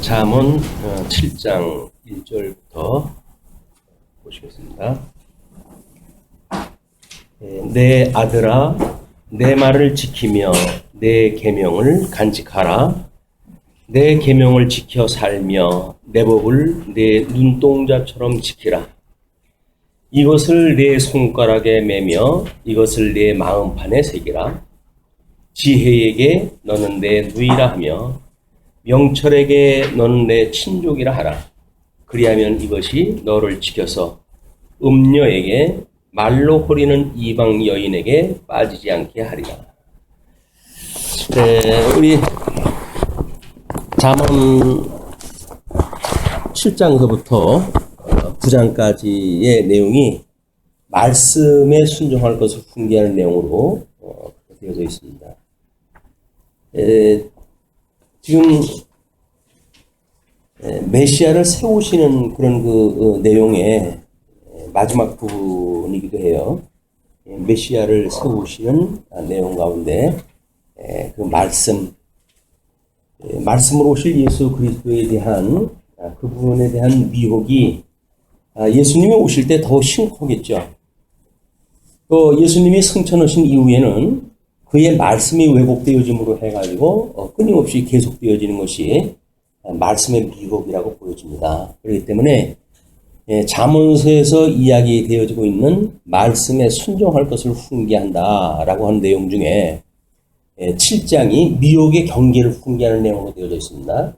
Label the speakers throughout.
Speaker 1: 잠언 7장 1절부터 보시겠습니다. 내 아들아, 내 말을 지키며 내 계명을 간직하라. 내 계명을 지켜 살며 내 법을 내 눈동자처럼 지키라. 이것을 내 손가락에 매며 이것을 내 마음판에 새기라. 지혜에게 너는 내 누이라 하며 명철에게 너는 내 친족이라 하라. 그리하면 이것이 너를 지켜서 음녀에게 말로 호리는 이방 여인에게 빠지지 않게 하리라. 우리 잠언 7장서부터 9장까지의 내용이 말씀에 순종할 것을 훈계하는 내용으로 되어져 있습니다. 지금 메시아를 세우시는 그런 그 내용의 마지막 부분이기도 해요. 메시아를 세우시는 내용 가운데 그 말씀으로 오실 예수 그리스도에 대한 그분에 대한 미혹이 예수님이 오실 때 더 심각하겠죠. 또 예수님이 승천하신 이후에는 그의 말씀이 왜곡되어짐으로 해가지고 끊임없이 계속되어지는 것이 말씀의 미혹이라고 보여집니다. 그렇기 때문에 잠언서에서 이야기되어지고 있는 말씀에 순종할 것을 훈계한다라고 하는 내용 중에 7장이 미혹의 경계를 훈계하는 내용으로 되어져 있습니다.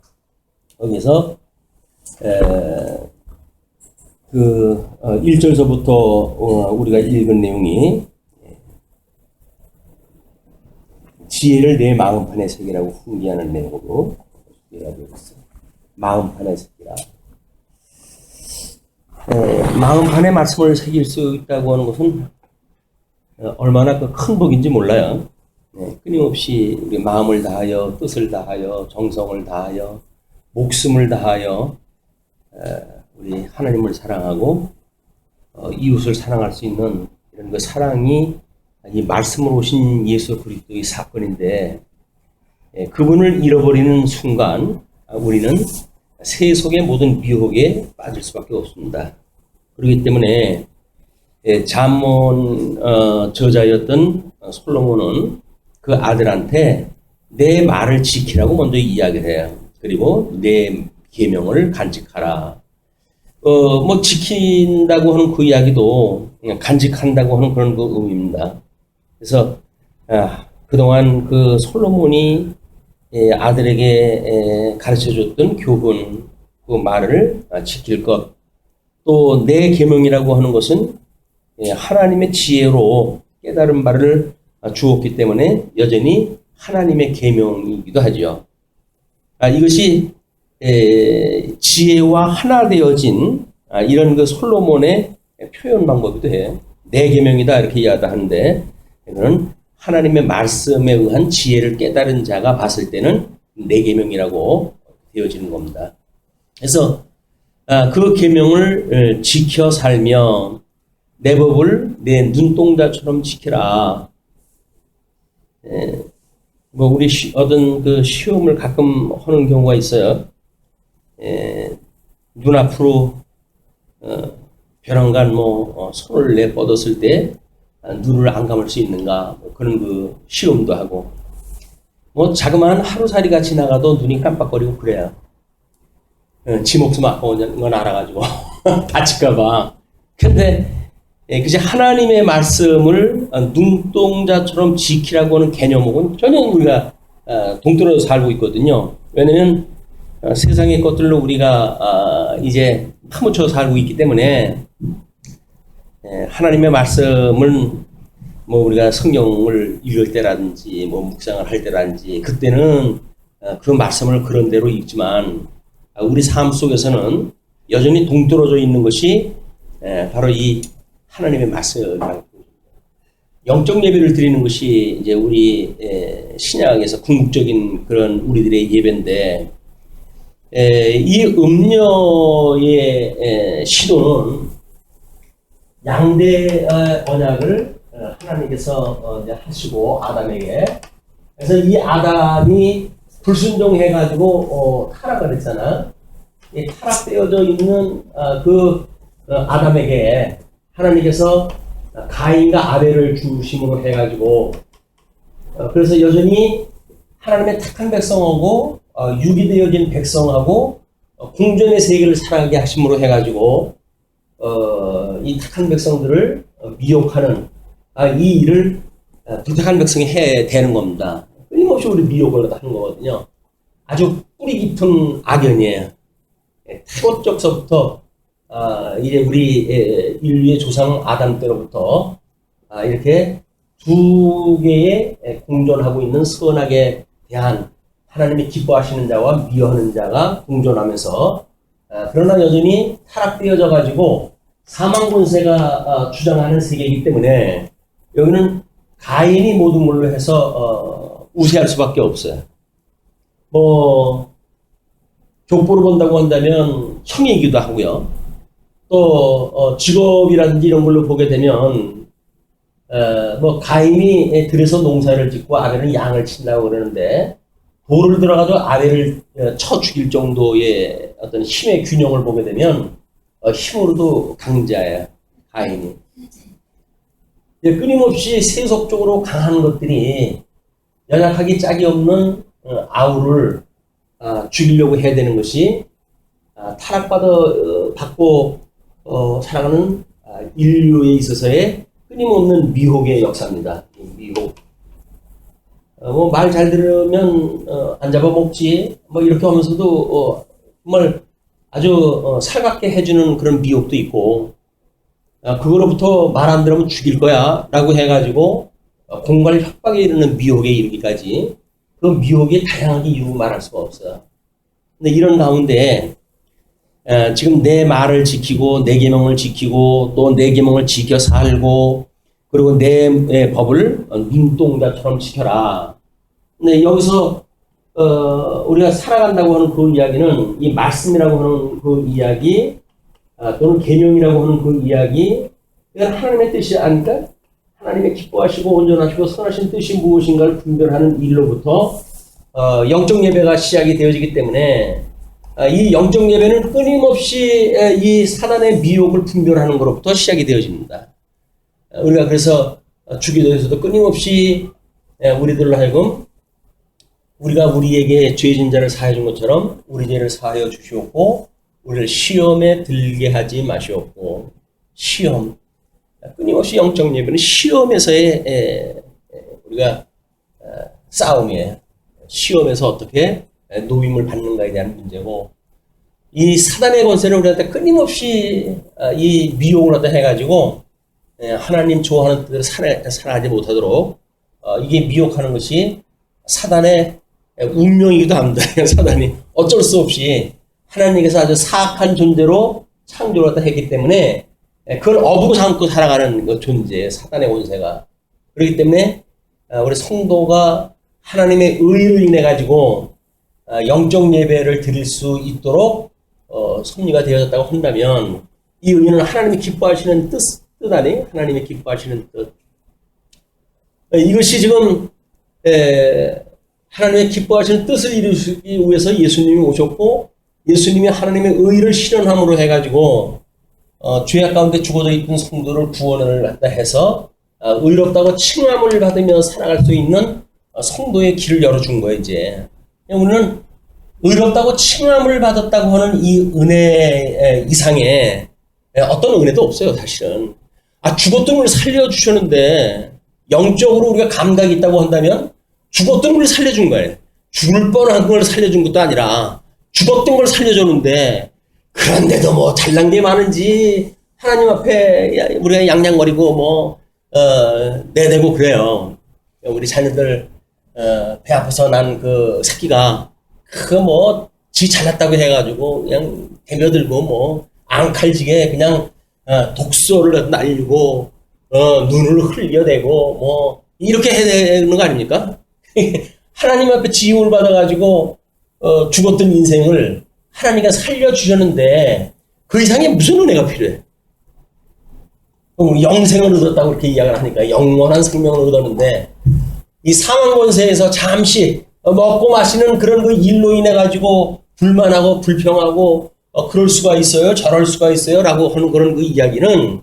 Speaker 1: 거기서 1절서부터 우리가 읽은 내용이 지혜를 내 마음판에 새기라고 훈계하는 내용으로 이야기하고 있어요. 마음판에 새기라. 마음판에 말씀을 새길 수 있다고 하는 것은 얼마나 큰 복인지 몰라요. 끊임없이 우리 마음을 다하여 뜻을 다하여 정성을 다하여 목숨을 다하여 우리 하나님을 사랑하고 이웃을 사랑할 수 있는 이런 그 사랑이 이 말씀으로 오신 예수 그리스도의 사건인데 그분을 잃어버리는 순간 우리는 세속의 모든 미혹에 빠질 수밖에 없습니다. 그렇기 때문에 잠언 저자였던 솔로몬은 그 아들한테 내 말을 지키라고 먼저 이야기를 해요. 그리고 내 계명을 간직하라. 지킨다고 하는 그 이야기도 간직한다고 하는 그런 그 의미입니다. 그래서 그동안 그 솔로몬이 아들에게 가르쳐줬던 교훈, 그 말을 지킬 것, 또 내 계명이라고 하는 것은 하나님의 지혜로 깨달은 바를 주었기 때문에 여전히 하나님의 계명이기도 하죠. 이것이 지혜와 하나 되어진 이런 그 솔로몬의 표현 방법이기도 해요. 내 계명이다 이렇게 이야기하는데 이거는 하나님의 말씀에 의한 지혜를 깨달은 자가 봤을 때는 내 계명이라고 되어지는 겁니다. 그래서 그 계명을 지켜 살며 내 법을 내 눈동자처럼 지키라. 우리 어떤 그 시험을 가끔 하는 경우가 있어요. 눈앞으로 벼랑간 손을 내 뻗었을 때 눈을 안 감을 수 있는가 그런 그 시험도 하고 자그마한 하루살이가 지나가도 눈이 깜빡거리고 그래요. 지 목숨 아까운 건 알아가지고 다칠까봐. 근데 그저 하나님의 말씀을 눈동자처럼 지키라고 하는 개념은 전혀 우리가 동떨어져 살고 있거든요. 왜냐하면 세상의 것들로 우리가 이제 파묻혀 살고 있기 때문에 하나님의 말씀은 우리가 성경을 읽을 때라든지 묵상을 할 때라든지 그때는 그 말씀을 그런 대로 읽지만 우리 삶 속에서는 여전히 동떨어져 있는 것이 바로 이 하나님의 말씀이라고. 영적 예배를 드리는 것이 이제 우리 신약에서 궁극적인 그런 우리들의 예배인데 이 음녀의 시도는 양대 언약을 하나님께서 하시고 아담에게, 그래서 이 아담이 불순종해가지고 타락을 했잖아. 이 타락되어져 있는 아담에게 하나님께서 가인과 아벨을 중심으로 해가지고 그래서 여전히 하나님의 택한 백성하고 유기되어진 백성하고 궁전의 세계를 살아가게 하심으로 해가지고 이 택한 백성들을 미혹하는 이 일을 부탁한 백성이 해야 되는 겁니다. 끊임없이 우리 미혹을 하는 거거든요. 아주 뿌리 깊은 악연이에요. 태고적서부터 이제 우리 인류의 조상 아담 때로부터 이렇게 두 개의 공존하고 있는 선악에 대한 하나님이 기뻐하시는 자와 미워하는 자가 공존하면서 그러나 여전히 타락되어져 가지고 사망 권세가 주장하는 세계이기 때문에 여기는 가인이 모든 걸로 해서 우세할 수밖에 없어요. 뭐 족보를 본다고 한다면 형이기도 하고요. 또 직업이라든지 이런 걸로 보게 되면 뭐 가인이 들에서 농사를 짓고 아벨은 양을 친다고 그러는데 돌을 들어가도 아벨을 쳐 죽일 정도의 어떤 힘의 균형을 보게 되면 힘으로도 강자예요. 가인이. 끊임없이 세속적으로 강한 것들이 연약하기 짝이 없는 아우를 죽이려고 해야 되는 것이 타락받고 살아가는 인류에 있어서의 끊임없는 미혹의 역사입니다. 미혹. 뭐 말 잘 들으면 안 잡아먹지 뭐 이렇게 하면서도 정말 아주 살갑게 해주는 그런 미혹도 있고 그거로부터 말 안 들으면 죽일 거야 라고 해가지고 공갈 협박에 이르는 미혹에 이르기까지 그 미혹에 다양하게 이루 말할 수가 없어요. 근데 이런 가운데 지금 내 말을 지키고 내 계명을 지키고 또 내 계명을 지켜 살고 그리고 내 법을 눈동자처럼 지켜라. 근데 여기서 우리가 살아간다고 하는 그 이야기는 이 말씀이라고 하는 그 이야기 또는 계명이라고 하는 그 이야기 이건 하나님의 뜻이 아닐까? 하나님의 기뻐하시고 온전하시고 선하신 뜻이 무엇인가를 분별하는 일로부터 영적 예배가 시작이 되어지기 때문에 이 영적 예배는 끊임없이 이 사단의 미혹을 분별하는 것로부터 시작이 되어집니다. 우리가 그래서 주기도에서도 끊임없이 우리들로 하여금 우리가 우리에게 죄진 자를 사해 준 것처럼 우리 죄를 사하여 주시옵고 우리를 시험에 들게 하지 마시옵고 시험 끊임없이 영적 예배는 시험에서의 우리가 싸움이에요. 시험에서 어떻게 노임을 받는가에 대한 문제고 이 사단의 권세를 우리한테 끊임없이 이 미혹을 하다 해가지고 하나님 좋아하는 뜻대로 살아가지 못하도록 이게 미혹하는 것이 사단의 운명이기도 합니다. 사단이 어쩔 수 없이 하나님께서 아주 사악한 존재로 창조를 하다 했기 때문에 그걸 어부고 삼고 살아가는 그 존재, 사단의 권세가. 그렇기 때문에 우리 성도가 하나님의 의를 인해 가지고 영적 예배를 드릴 수 있도록 섭리가 되어졌다고 한다면 이 의는 하나님이 기뻐하시는 뜻 아니? 하나님이 기뻐하시는 뜻. 이것이 지금 하나님의 기뻐하시는 뜻을 이루기 위해서 예수님이 오셨고 예수님이 하나님의 의를 실현함으로 해가지고 죄악 가운데 죽어져 있던 성도를 구원을 갖다 해서 의롭다고 칭함을 받으며 살아갈 수 있는 성도의 길을 열어준 거예요. 이제 우리는 의롭다고 칭함을 받았다고 하는 이 은혜 이상의 어떤 은혜도 없어요. 사실은 죽었던 걸 살려주셨는데 영적으로 우리가 감각이 있다고 한다면 죽었던 걸 살려준 거예요. 죽을 뻔한 걸 살려준 것도 아니라 죽었던 걸 살려줬는데 그런데도 뭐 잘난 게 많은지 하나님 앞에 우리가 양양거리고 내대고 그래요. 우리 자녀들 배 아파서 난 그 새끼가 지 잘났다고 해가지고 그냥 대며들고 앙칼지게 그냥 독소를 날리고 눈을 흘려대고 이렇게 해야 되는 거 아닙니까? 하나님 앞에 지음을 받아가지고 죽었던 인생을 하나님이 살려주셨는데 그 이상의 무슨 은혜가 필요해? 영생을 얻었다고 그렇게 이야기를 하니까 영원한 생명을 얻었는데 이 사망 권세에서 잠시 먹고 마시는 그런 그 일로 인해 가지고 불만하고 불평하고 그럴 수가 있어요, 저럴 수가 있어요라고 하는 그런 그 이야기는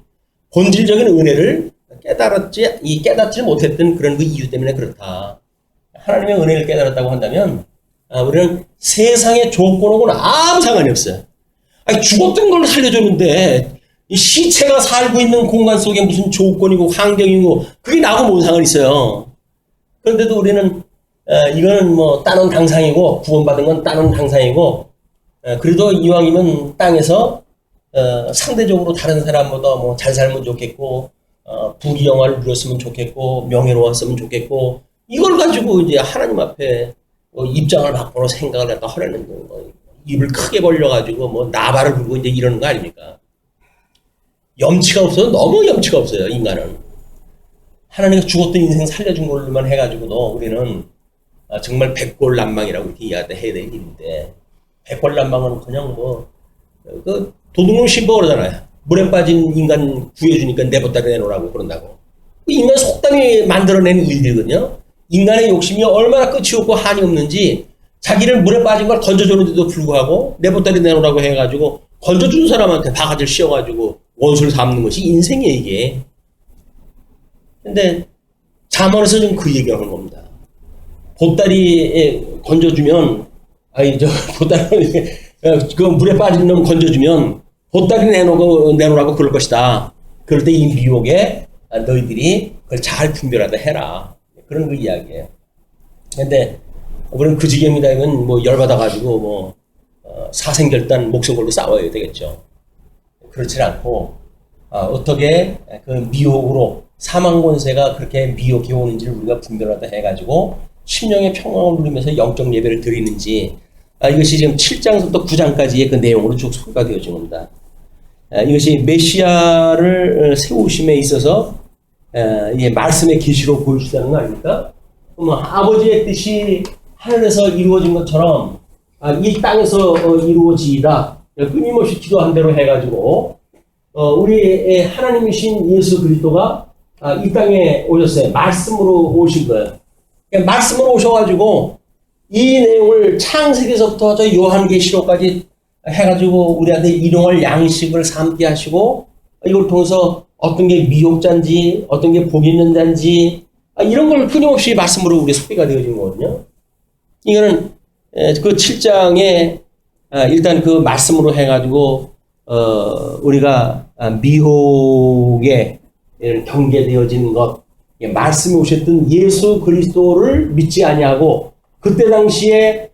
Speaker 1: 본질적인 은혜를 깨닫지 못했던 그런 그 이유 때문에 그렇다. 하나님의 은혜를 깨달았다고 한다면 우리는 세상의 조건하고는 아무 상관이 없어요. 아니, 죽었던 걸 살려줬는데 이 시체가 살고 있는 공간 속에 무슨 조건이고 환경이고 그게 나하고 뭔 상관이 있어요. 그런데도 우리는 이거는 뭐 따놓은 당상이고 구원받은 건 따놓은 당상이고 그래도 이왕이면 땅에서 상대적으로 다른 사람보다 뭐 잘 살면 좋겠고 부귀영화를 누렸으면 좋겠고 명예로웠으면 좋겠고 이걸 가지고 이제 하나님 앞에 입장을 바꾸고 생각을 갖다 하려는 거예요. 입을 크게 벌려가지고 뭐 나발을 불고 이제 이러는 거 아닙니까? 염치가 없어서 너무 염치가 없어요, 인간은. 하나님이 죽었던 인생 살려준 걸로만 해가지고도 우리는 정말 백골난망이라고 이렇게 해야 될 일인데, 백골난망은 그냥 그 도둑놈 신고 그러잖아요. 물에 빠진 인간 구해주니까 내버려 내놓으라고 그런다고. 인간 속담이 만들어낸 일들거든요. 인간의 욕심이 얼마나 끝이 없고 한이 없는지 자기를 물에 빠진 걸 건져주는데도 불구하고 내버려 내놓으라고 해가지고 건져준 사람한테 바가지를 씌워가지고 원수를 삼는 것이 인생이에요, 이게. 근데 잠언에서 지금 그 얘기를 하는 겁니다. 보따리에 건져주면, 보따리, 그 물에 빠진 놈 건져주면 보따리 내놓으라고 그럴 것이다. 그럴 때 이 미혹에 너희들이 그걸 잘 분별하다 해라. 그런 그 이야기예요. 근데 우리는 그 지경이다 이건 뭐 열받아가지고 사생결단 목숨 걸고 싸워야 되겠죠. 그렇지 않고 어떻게 그 미혹으로 사망 권세가 그렇게 미혹해 오는지를 우리가 분별하다 해가지고 심령의 평강을 누리면서 영적 예배를 드리는지 이것이 지금 7장부터 9장까지의 그 내용으로 쭉 소개가 되어진 겁니다. 이것이 메시아를 세우심에 있어서 말씀의 계시로 보여주시다는 거 아닙니까? 아버지의 뜻이 하늘에서 이루어진 것처럼 이 땅에서 이루어지이다. 끊임없이 기도한 대로 해가지고 우리 하나님이신 예수 그리스도가 이 땅에 오셨어요. 말씀으로 오신 거예요. 그러니까 말씀으로 오셔가지고 이 내용을 창세기에서부터 저 요한계시록까지 해가지고 우리한테 일용할 양식을 삼게 하시고 이걸 통해서 어떤 게 미혹자인지 어떤 게 복 있는 자인지 이런 걸 끊임없이 말씀으로 우리 소개가 되어진 거거든요. 이거는 그 7장에 일단 그 말씀으로 해가지고 우리가 미혹에 경계되어진 것, 말씀이 오셨던 예수 그리스도를 믿지 아니하고 그때 당시에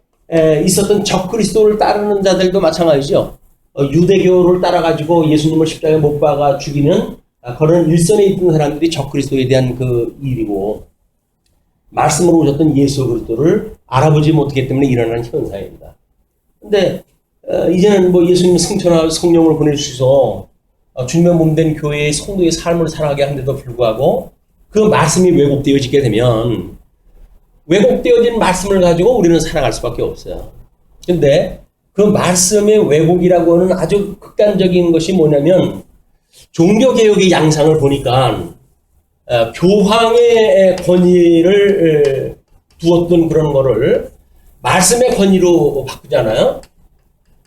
Speaker 1: 있었던 적 그리스도를 따르는 자들도 마찬가지죠. 유대교를 따라가지고 예수님을 십자가에 못 박아 죽이는 그런 일선에 있던 사람들이 적 그리스도에 대한 그 일이고, 말씀으로 오셨던 예수 그리스도를 알아보지 못하기 때문에 일어나는 현상입니다. 근데 이제는 예수님 승천하고 성령을 보내주셔서 주님의 몸된 교회의 성도의 삶을 살아가게 하는데도 불구하고 그 말씀이 왜곡되어지게 되면 왜곡되어진 말씀을 가지고 우리는 살아갈 수밖에 없어요. 근데 그 말씀의 왜곡이라고 하는 아주 극단적인 것이 뭐냐면, 종교개혁의 양상을 보니까 교황의 권위를 두었던 그런 거를 말씀의 권위로 바꾸잖아요.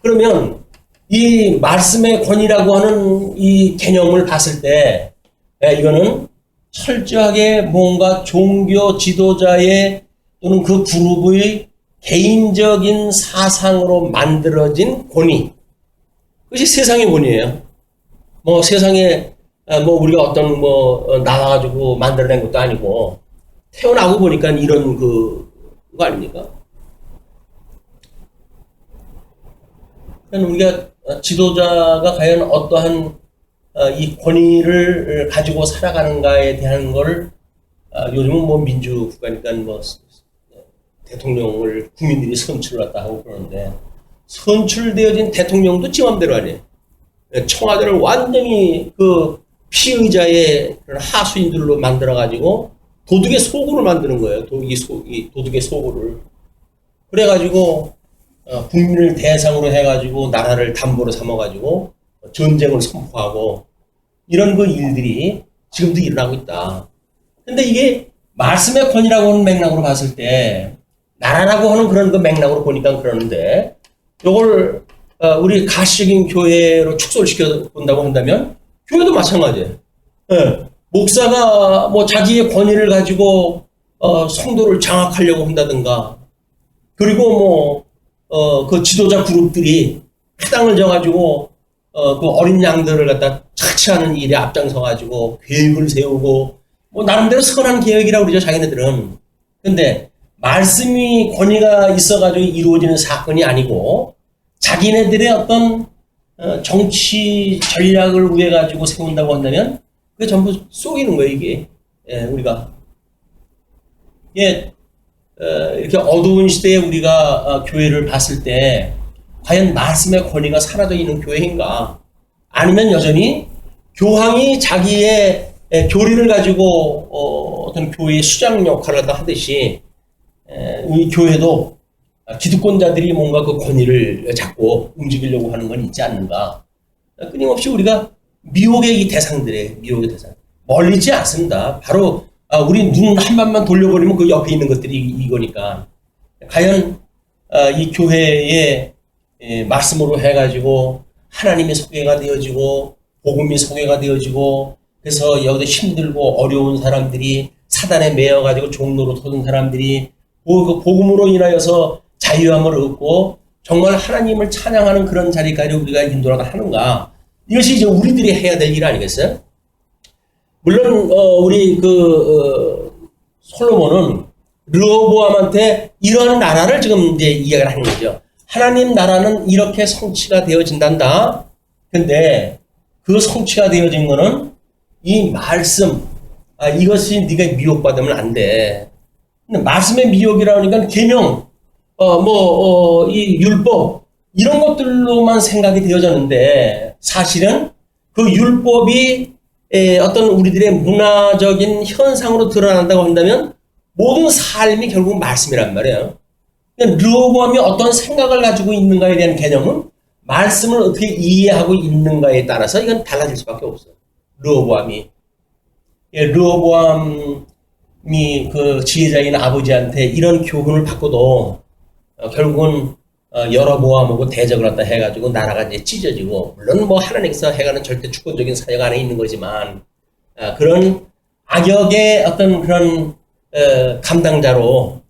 Speaker 1: 그러면 이 말씀의 권위라고 하는 이 개념을 봤을 때 이거는 철저하게 뭔가 종교 지도자의 또는 그 그룹의 개인적인 사상으로 만들어진 권위, 그것이 세상의 권위예요. 세상에 우리가 어떤 나와가지고 만들어낸 것도 아니고 태어나고 보니까 이런 그거 아닙니까? 우리가 지도자가 과연 어떠한 이 권위를 가지고 살아가는가에 대한 걸 요즘은 민주국가니까 대통령을 국민들이 선출을 갖다 하고 그러는데, 선출되어진 대통령도 지 맘대로 아니에요. 청와대를 완전히 그 피의자의 그런 하수인들로 만들어가지고 도둑의 소굴을 만드는 거예요. 도둑의 소굴을. 그래가지고 국민을 대상으로 해가지고 나라를 담보로 삼아가지고 전쟁을 선포하고 이런 그 일들이 지금도 일어나고 있다. 근데 이게 말씀의 권위라고 하는 맥락으로 봤을 때 나라라고 하는 그런 그 맥락으로 보니까 그러는데, 요걸 우리 가시적인 교회로 축소시켜 본다고 한다면 교회도 마찬가지예요. 예. 목사가 뭐 자기의 권위를 가지고 성도를 장악하려고 한다든가, 그리고 뭐 그 지도자 그룹들이 회당을 져가지고 그 어린 양들을 갖다 착취하는 일에 앞장서가지고 계획을 세우고, 뭐 나름대로 선한 계획이라고 그러죠, 자기네들은. 근데 말씀이 권위가 있어가지고 이루어지는 사건이 아니고 자기네들의 어떤 정치 전략을 위해 가지고 세운다고 한다면 그게 전부 속이는 거예요, 이게. 예, 우리가. 예, 이렇게 어두운 시대에 우리가 교회를 봤을 때 과연 말씀의 권위가 사라져 있는 교회인가? 아니면 여전히 교황이 자기의 교리를 가지고 어떤 교회의 수장 역할을 하듯이 이 교회도 기득권자들이 뭔가 그 권위를 잡고 움직이려고 하는 건 있지 않는가? 끊임없이 우리가 미혹의 이 대상들의 미혹의 대상 멀리 있지 않습니다. 바로 우리 눈 한 번만 돌려버리면 그 옆에 있는 것들이 이거니까. 과연 이 교회의 말씀으로 해가지고 하나님의 소개가 되어지고 복음이 소개가 되어지고, 그래서 여기서 힘들고 어려운 사람들이 사단에 매여가지고 종로로 터진 사람들이 복음으로 인하여서 자유함을 얻고 정말 하나님을 찬양하는 그런 자리까지 우리가 인도하가 하는가? 이것이 이제 우리들이 해야 될 일 아니겠어요? 물론 우리 솔로몬은 르호보암한테 이런 나라를 지금 이제 이야기를 하는 거죠. 하나님 나라는 이렇게 성취가 되어진단다. 근데 그 성취가 되어진 거는 이 말씀, 이것이 네가 미혹받으면 안 돼. 근데 말씀의 미혹이라 하니까 계명, 이 율법, 이런 것들로만 생각이 되어졌는데, 사실은 그 율법이 어떤 우리들의 문화적인 현상으로 드러난다고 한다면 모든 삶이 결국 말씀이란 말이에요. 르호보암이 어떤 생각을 가지고 있는가에 대한 개념은 말씀을 어떻게 이해하고 있는가에 따라서 이건 달라질 수밖에 없어요. 르호보암이 그 지혜자인 아버지한테 이런 교훈을 받고도 결국은 여로보암하고 대적을 갖다 해가지고 나라가 이제 찢어지고, 물론 뭐 하나님께서 해가는 절대 주권적인 사역 안에 있는 거지만 그런 악역의 어떤 그런 감당자로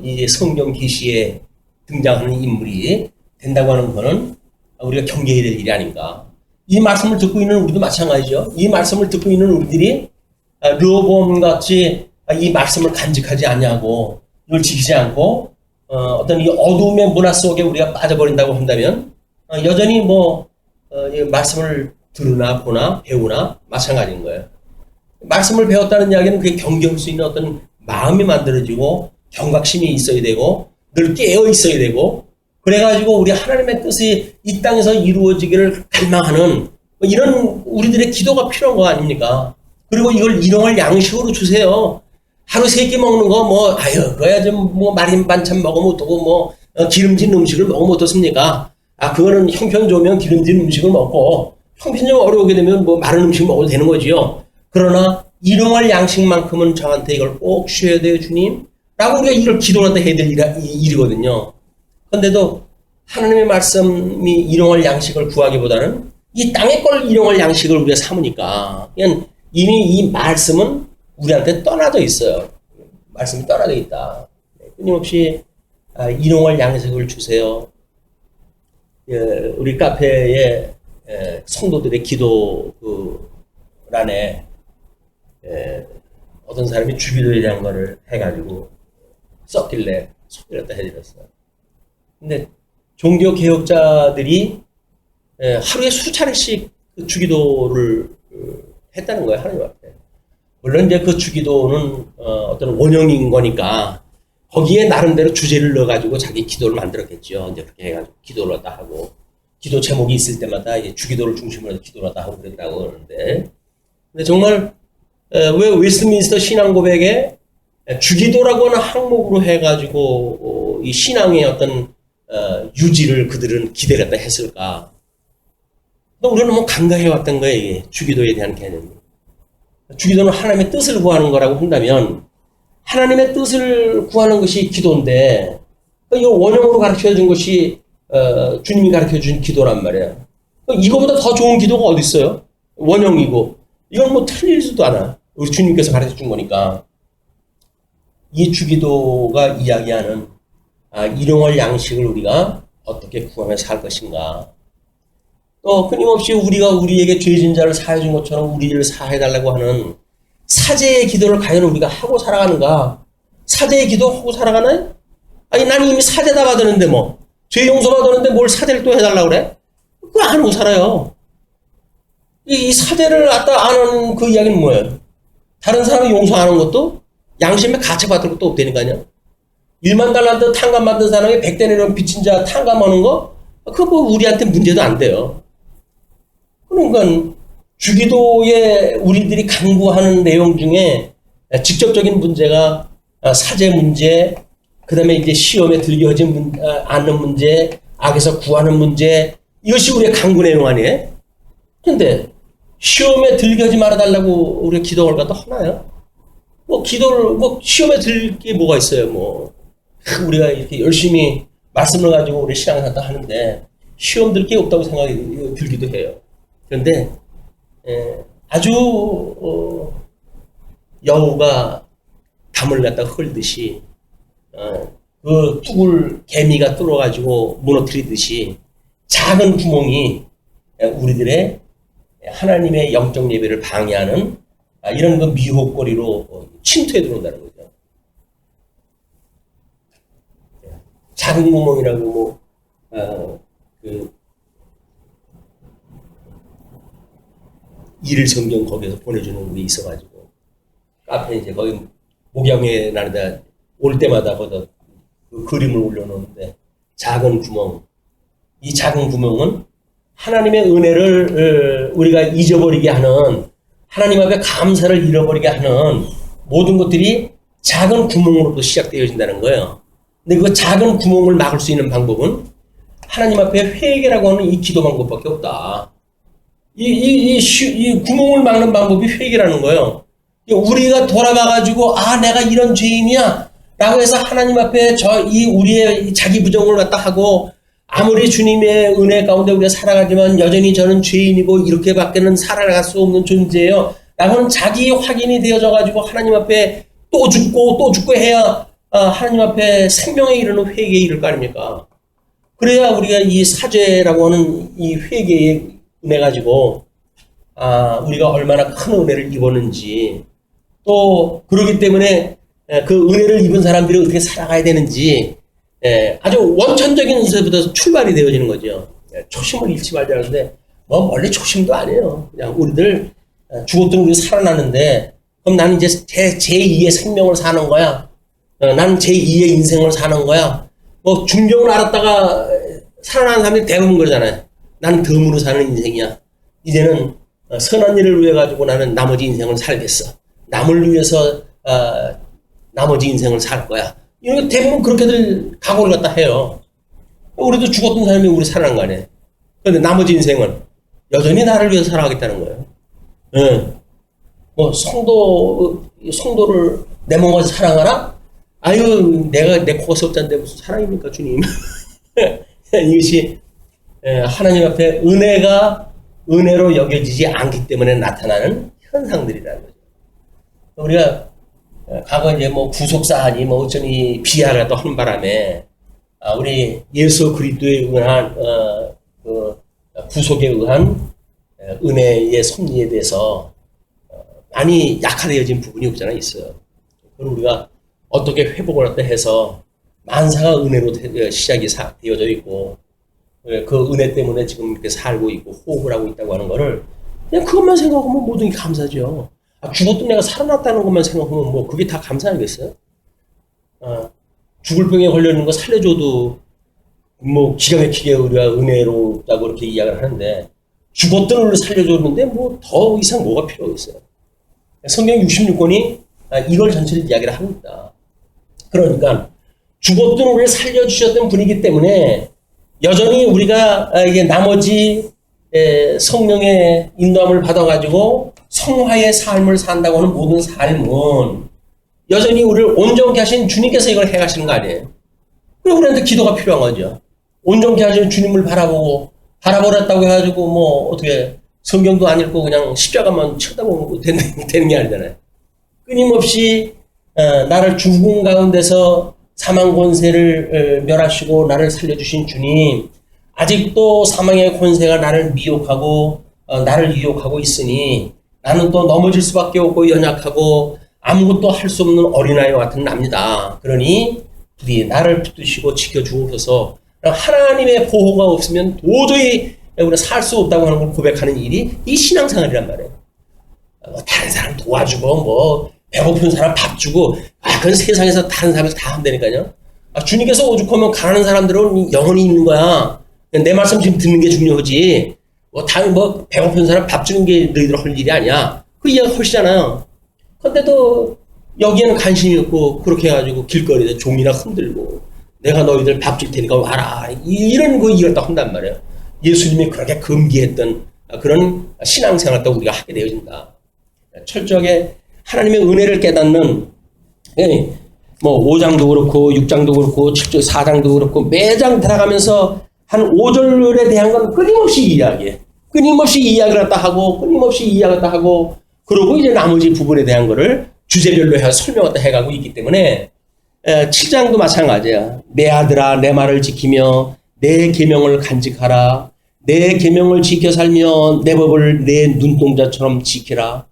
Speaker 1: 이제 성경 계시에 등장하는 인물이 된다고 하는 것은 우리가 경계해야 될 일이 아닌가. 이 말씀을 듣고 있는 우리도 마찬가지죠. 이 말씀을 듣고 있는 우리들이 르호보암 같이 이 말씀을 간직하지 않냐고, 이걸 지키지 않고 어떤 이 어두움의 문화 속에 우리가 빠져버린다고 한다면 여전히 이 말씀을 들으나 보나 배우나 마찬가지인 거예요. 말씀을 배웠다는 이야기는 그게 경계할 수 있는 어떤 마음이 만들어지고 경각심이 있어야 되고 늘 깨어 있어야 되고, 그래가지고 우리 하나님의 뜻이 이 땅에서 이루어지기를 갈망하는 이런 우리들의 기도가 필요한 거 아닙니까? 그리고 이걸 일용할 양식으로 주세요. 하루 3끼 먹는 거 그거야 좀 마린 반찬 먹으면 어떠고 기름진 음식을 먹으면 어떻습니까? 그거는 형편 좋으면 기름진 음식을 먹고 형편이 좀 어려우게 되면 마른 음식 먹어도 되는 거지요. 그러나 일용할 양식만큼은 저한테 이걸 꼭 주셔야 돼요, 주님. 라고 우리가 이걸 기도를 해야 될 일이거든요. 그런데도 하나님의 말씀이 일용할 양식을 구하기보다는 이 땅의 걸 일용할 양식을 우리가 삼으니까 그냥 이미 이 말씀은 우리한테 떠나져 있어요. 말씀이 떠나져 있다. 끊임없이 일용할 양식을 주세요. 우리 카페에 성도들의 기도란에 어떤 사람이 주기도에 대한 거를 해가지고 썼길래 소개를 해드렸어요. 근데 종교 개혁자들이 하루에 수차례씩 그 주기도를 했다는 거예요, 하나님 앞에. 물론 이제 그 주기도는 어떤 원형인 거니까 거기에 나름대로 주제를 넣어가지고 자기 기도를 만들었겠죠. 이제 그렇게 해가지고 기도를 하다 하고, 기도 제목이 있을 때마다 이제 주기도를 중심으로 해서 기도를 하다 하고 그랬다고 그러는데, 근데 정말 왜 웨스트민스터 신앙 고백에 주기도라고 하는 항목으로 해가지고 이 신앙의 어떤 유지를 그들은 기대를 했다 했을까? 우리는 너무 간과해왔던 거예요, 이게 주기도에 대한 개념이. 주기도는 하나님의 뜻을 구하는 거라고 한다면 하나님의 뜻을 구하는 것이 기도인데 이 원형으로 가르쳐 준 것이 주님이 가르쳐 준 기도란 말이야. 이거보다 더 좋은 기도가 어디 있어요? 원형이고 이건 뭐 틀리지도 않아. 우리 주님께서 가르쳐 준 거니까. 이 주기도가 이야기하는 일용할 양식을 우리가 어떻게 구하며 살 것인가. 또 끊임없이 우리가 우리에게 죄진 자를 사해 준 것처럼 우리를 사해달라고 하는 사제의 기도를 과연 우리가 하고 살아가는가? 사제의 기도 하고 살아가나요? 아니 나는 이미 사제 다 받았는데 뭐 죄 용서 받았는데 뭘 사제를 또 해달라고 그래? 그거 안 하고 살아요. 이 사제를 갖다 안 하는 그 이야기는 뭐예요? 다른 사람이 용서 안 하는 것도 양심에 가책받을 것도 없다니까요. 1만 달란트 탕감 받은 사람이 100대 내는 빚진 자 탕감하는 거? 그거 뭐 우리한테 문제도 안 돼요. 그러니까 주기도에 우리들이 간구하는 내용 중에 직접적인 문제가 사제 문제, 그 다음에 이제 시험에 들겨진 않는 문제, 악에서 구하는 문제, 이것이 우리의 간구 내용 아니에요? 근데 시험에 들겨지 말아달라고 우리가 기도를 갖다 하나요? 뭐 기도를 뭐 시험에 들 게 뭐가 있어요? 뭐 우리가 이렇게 열심히 말씀을 가지고 우리 신앙생활 하는데 시험 들 게 없다고 생각이 들기도 해요. 그런데 아주 여우가 담을 갖다 헐듯이 그 뚝을 개미가 뚫어가지고 무너뜨리듯이 작은 구멍이 우리들의 하나님의 영적 예배를 방해하는 이런 그 미혹거리로 침투해 들어온다는 거죠. 작은 구멍이라고 일일 성경 거기에서 보내주는 게 있어가지고 카페에 이제 거기 목양회 나는데 올 때마다 거기다 그 그림을 올려놓는데 작은 구멍, 이 작은 구멍은 하나님의 은혜를 우리가 잊어버리게 하는, 하나님 앞에 감사를 잃어버리게 하는 모든 것들이 작은 구멍으로부터 시작되어진다는 거예요. 근데 그 작은 구멍을 막을 수 있는 방법은 하나님 앞에 회개라고 하는 이 기도 방법밖에 없다. 이 구멍을 막는 방법이 회개라는 거예요. 우리가 돌아봐가지고 내가 이런 죄인이야 라고 해서 하나님 앞에 우리의 자기 부정을 갖다 하고, 아무리 주님의 은혜 가운데 우리가 살아가지만 여전히 저는 죄인이고 이렇게밖에는 살아갈 수 없는 존재예요 라고는 자기 확인이 되어져 가지고 하나님 앞에 또 죽고 해야 하나님 앞에 생명에 이르는 회개에 이를 거 아닙니까? 그래야 우리가 이 사죄라고 하는 이 회개에 은혜 가지고 우리가 얼마나 큰 은혜를 입었는지, 또 그러기 때문에 그 은혜를 입은 사람들이 어떻게 살아가야 되는지 아주 원천적인 것부터 출발이 되어지는 거죠. 초심을 잃지 말자는데 뭐 원래 초심도 아니에요. 그냥 우리들 죽었던 우리 살아났는데 그럼 나는 이제 제2의 생명을 사는 거야. 나는 제2의 인생을 사는 거야. 뭐 중병을 앓았다가 살아나는 사람들이 대부분 그러잖아요. 나는 덤으로 사는 인생이야. 이제는 선한 일을 위해 가지고 나는 나머지 인생을 살겠어. 남을 위해서 나머지 인생을 살 거야. 이런 대부분 그렇게들 각오를 갖다 해요. 우리도 죽었던 사람이 우리 살아난 거 아니에요. 그런데 나머지 인생은 여전히 나를 위해서 살아가겠다는 거예요. 뭐 성도를 내 몸과 사랑하라? 아유, 내 코가 섭자인데 무슨 사랑입니까, 주님? 이것이 하나님 앞에 은혜로 여겨지지 않기 때문에 나타나는 현상들이라는 거죠. 우리가 과거 이제 뭐 구속사하니 뭐 어쩌니 비하를 또 하는 바람에 우리 예수 그리스도에 의한 그 구속에 의한 은혜의 섭리에 대해서 많이 약화되어진 부분이 없잖아 있어요. 그럼 우리가 어떻게 회복을 해서 만사가 은혜로 시작이 되어져 있고 그 은혜 때문에 지금 이렇게 살고 있고 호흡을 하고 있다고 하는 거를 그냥 그것만 생각하면 모든 게 감사죠. 죽었던 내가 살아났다는 것만 생각하면 뭐 그게 다 감사 아니겠어요? 죽을 병에 걸려있는 거 살려줘도 뭐 기가 막히게 우리가 은혜롭다고 이렇게 이야기를 하는데 죽었던 우리를 살려줬는데 뭐 더 이상 뭐가 필요하겠어요? 성경 66권이 이걸 전체를 이야기를 하고 있다. 그러니까 죽었던 우리를 살려주셨던 분이기 때문에 여전히 우리가 이게 나머지 성령의 인도함을 받아가지고 성화의 삶을 산다고 하는 모든 삶은 여전히 우리를 온전케 하신 주님께서 이걸 해가시는 거 아니에요? 그리고 우리한테 기도가 필요한 거죠. 온전케 하시는 주님을 바라보랬다고 해가지고 뭐 어떻게 성경도 안 읽고 그냥 십자가만 쳐다보고 되는 게 아니잖아요. 끊임없이 나를 죽음 가운데서 사망 권세를 멸하시고 나를 살려주신 주님, 아직도 사망의 권세가 나를 미혹하고 나를 유혹하고 있으니 나는 또 넘어질 수밖에 없고 연약하고 아무것도 할 수 없는 어린아이와 같은 납니다. 그러니 부디 나를 붙드시고 지켜주옵소서. 하나님의 보호가 없으면 도저히 우리가 살 수 없다고 하는 걸 고백하는 일이 이 신앙생활이란 말이에요. 다른 사람 도와주고 뭐 배고픈 사람 밥 주고 그건 세상에서 다른 사람에서 다 한다니까요. 주님께서 오죽하면 가난한 사람들은 영원히 있는 거야. 내 말씀 지금 듣는 게 중요하지. 뭐 배고픈 사람 밥 주는 게 너희들 할 일이 아니야. 그 이야기 하시잖아요. 근데도 여기에는 관심이 없고 그렇게 해가지고 길거리에 종이나 흔들고 내가 너희들 밥 줄 테니까 와라. 이런 거 이걸 딱 한단 말이에요. 예수님이 그렇게 금기했던 그런 신앙생활도 우리가 하게 되어진다. 철저하게 하나님의 은혜를 깨닫는, 뭐 5장도 그렇고 6장도 그렇고 7장 4장도 그렇고 매장 들어가면서 한 5절에 대한 건 끊임없이 이야기해. 끊임없이 이야기를 갖다 하고 끊임없이 이야기를 갖다 하고 그러고 이제 나머지 부분에 대한 거를 주제별로 해서 설명을 해가고 있기 때문에 7장도 마찬가지야. 내 아들아 내 말을 지키며 내 계명을 간직하라. 내 계명을 지켜 살며 내 법을 내 눈동자처럼 지키라.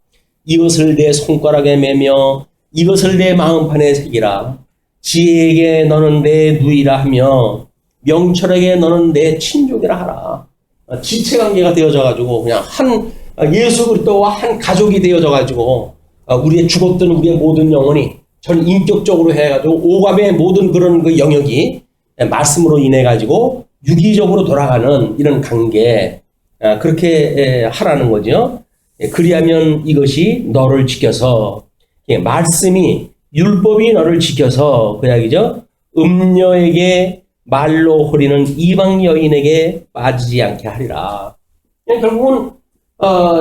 Speaker 1: 이것을 내 손가락에 매며 이것을 내 마음판에 새기라. 지혜에게 너는 내 누이라 하며 명철에게 너는 내 친족이라 하라. 지체관계가 되어져 가지고 그냥 한 예수 그리스도와 한 가족이 되어져 가지고 우리의 죽었던 우리의 모든 영혼이 전 인격적으로 해가지고 오감의 모든 그런 그 영역이 말씀으로 인해 가지고 유기적으로 돌아가는 이런 관계, 그렇게 하라는 거죠. 그리하면 이것이 너를 지켜서, 말씀이 율법이 너를 지켜서 그 이야기죠. 음녀에게 말로 호리는 이방 여인에게 빠지지 않게 하리라. 결국은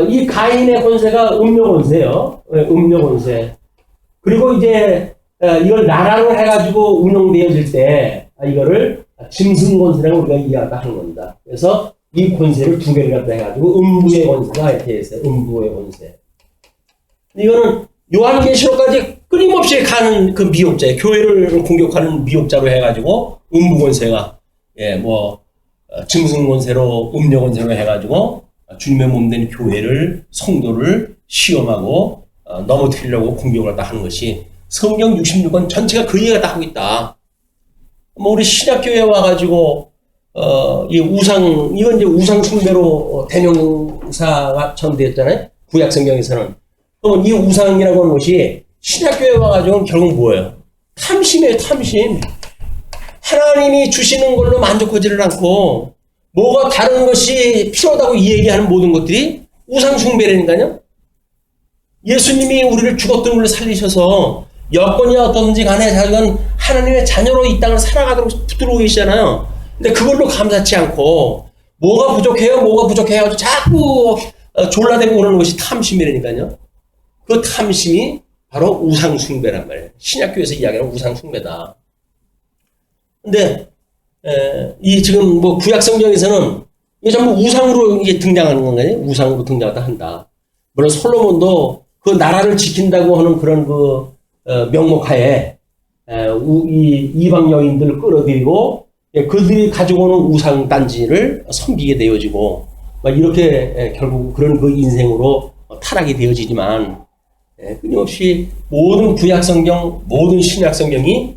Speaker 1: 이 가인의 권세가 음녀 권세예요. 음녀 권세. 그리고 이제 이걸 나라로 해가지고 운영되어질 때 이거를 짐승 권세라고 우리가 이해하다 하는 겁니다. 그래서 이 권세를 두 개를 갖다 해가지고 음부의 권세가 이렇게 있어요. 음부의 권세. 이거는 요한계시록까지 끊임없이 가는 그 미혹자예요. 교회를 공격하는 미혹자로 해가지고 음부 권세가 짐승 권세로 음녀 권세로 해가지고 주님의 몸된 교회를 성도를 시험하고 넘어뜨리려고 공격을 다 하는 것이 성경 66권 전체가 그 얘기가 다 하고 있다. 뭐 우리 신약교회에 와가지고 이 이건 이제 우상 숭배로 대명사가 전되었잖아요. 구약 성경에서는. 그럼 이 우상이라고 하는 것이 신약교회에 와가지고 결국 뭐예요? 탐심이에요, 탐심. 하나님이 주시는 걸로 만족하지를 않고 뭐가 다른 것이 필요하다고 얘기하는 모든 것들이 우상 숭배라니까요. 예수님이 우리를 죽었던 우리를 살리셔서 여건이 어떤지 간에 자기는 하나님의 자녀로 이 땅을 살아가도록 붙들고 계시잖아요. 근데 그걸로 감사치 않고 뭐가 부족해요 자꾸 졸라대고 오는 것이 탐심이라니까요. 그 탐심이 바로 우상 숭배란 말이에요. 신약교에서 이야기하는 우상 숭배다. 근데 이 지금 뭐 구약 성경에서는 이게 전부 우상으로 이게 등장하는 건가요? 우상으로 등장하다 한다. 물론 솔로몬도 그 나라를 지킨다고 하는 그런 그 명목하에 이 이방 여인들을 끌어들이고 그들이 가지고 오는 우상 단지를 섬기게 되어지고 이렇게 결국 그런 그 인생으로 타락이 되어지지만 끊임없이 모든 구약 성경, 모든 신약 성경이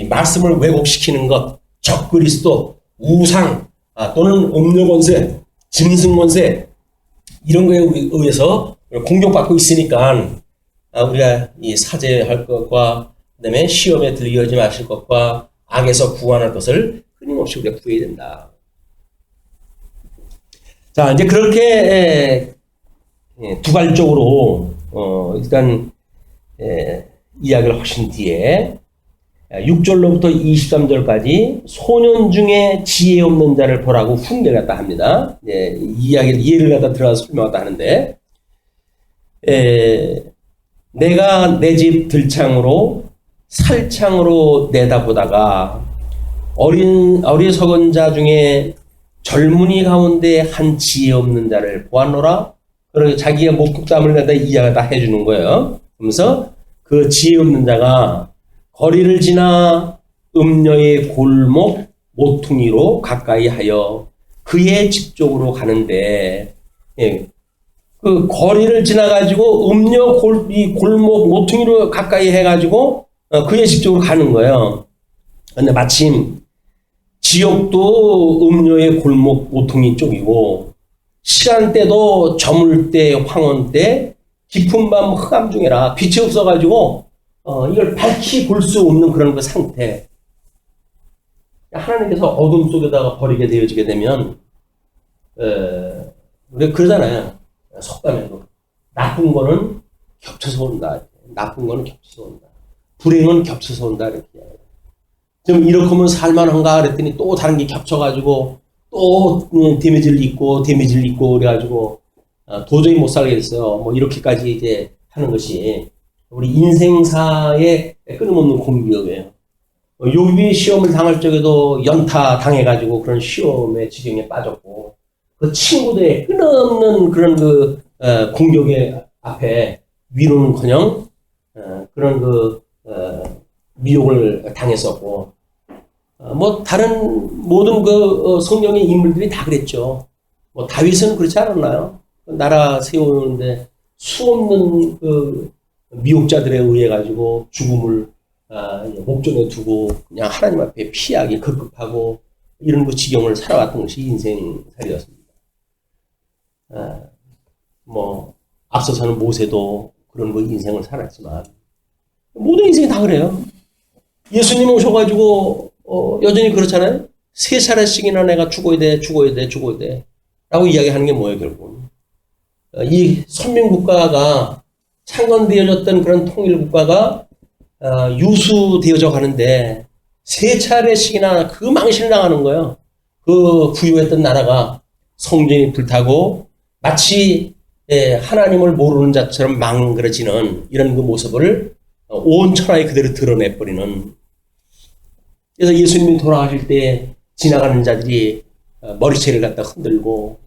Speaker 1: 말씀을 왜곡시키는 것, 적그리스도, 우상 또는 음료 권세, 짐승 권세 이런 거에 의해서 공격받고 있으니까 우리가 이 사죄할 것과 그다음에 시험에 들려지 마실 것과 악에서 구원할 것을 끊임없이 우리가 구해야 된다. 자, 이제 그렇게 두괄적으로 일단 이야기를 하신 뒤에 6절로부터 23절까지 소년 중에 지혜 없는 자를 보라고 훈계를 갖다 합니다. 이 이야기를 예를 갖다 들어가서 설명하다 하는데 내가 내 집 들창으로 살창으로 내다보다가 어리석은 자 중에 젊은이 가운데 한 지혜 없는 자를 보았노라. 그리고 자기의 목국담을 갖다 이야기다 해주는 거예요. 그러면서 그 지혜 없는 자가 거리를 지나 음녀의 골목 모퉁이로 가까이 하여 그의 집 쪽으로 가는데, 예, 그 거리를 지나가지고 이 골목 모퉁이로 가까이 해가지고 그의 집 쪽으로 가는 거예요. 근데 마침 지역도 음녀의 골목 모퉁이 쪽이고 시간대도 저물때 황혼때 깊은 밤 흑암 중에라 빛이 없어가지고 이걸 밝히 볼 수 없는 그런 그 상태. 하나님께서 어둠 속에다가 버리게 되어지게 되면 우리가 그러잖아요. 속담에도 나쁜 거는 겹쳐서 온다. 나쁜 거는 겹쳐서 온다. 불행은 겹쳐서 온다. 이렇게. 좀 이렇게 하면 살만한가 그랬더니 또 다른 게 겹쳐가지고 또 데미지를 입고 그래가지고 도저히 못 살겠어요. 뭐 이렇게까지 이제 하는 것이 우리 인생사의 끊임없는 공격이에요. 욥이 시험을 당할 적에도 연타 당해가지고 그런 시험의 지경에 빠졌고 그 친구들의 끊임없는 그런 그 공격의 앞에 위로는커녕 그런 그 미혹을 당했었고 뭐 다른 모든 그 성경의 인물들이 다 그랬죠. 뭐 다윗은 그렇지 않았나요? 나라 세우는데 수없는 그 미혹자들에 의해 가지고 죽음을 목전에 두고 그냥 하나님 앞에 피하기 급급하고 이런 그 지경을 살아왔던 것이 인생살이었습니다. 뭐 앞서서는 모세도 그런 그 인생을 살았지만 모든 인생이 다 그래요. 예수님 오셔가지고 여전히 그렇잖아요. 3차례씩이나 내가 죽어야 돼 라고 이야기하는 게 뭐예요 결국. 이 선민국가가 창건되어졌던 그런 통일국가가 유수되어져 가는데 3차례씩이나 그 망신을 당하는 거예요. 그 부유했던 나라가 성전이 불타고 마치 하나님을 모르는 자처럼 망그러지는 이런 그 모습을 온 천하에 그대로 드러내버리는. 그래서 예수님이 돌아가실 때 지나가는 자들이 머리채를 갖다 흔들고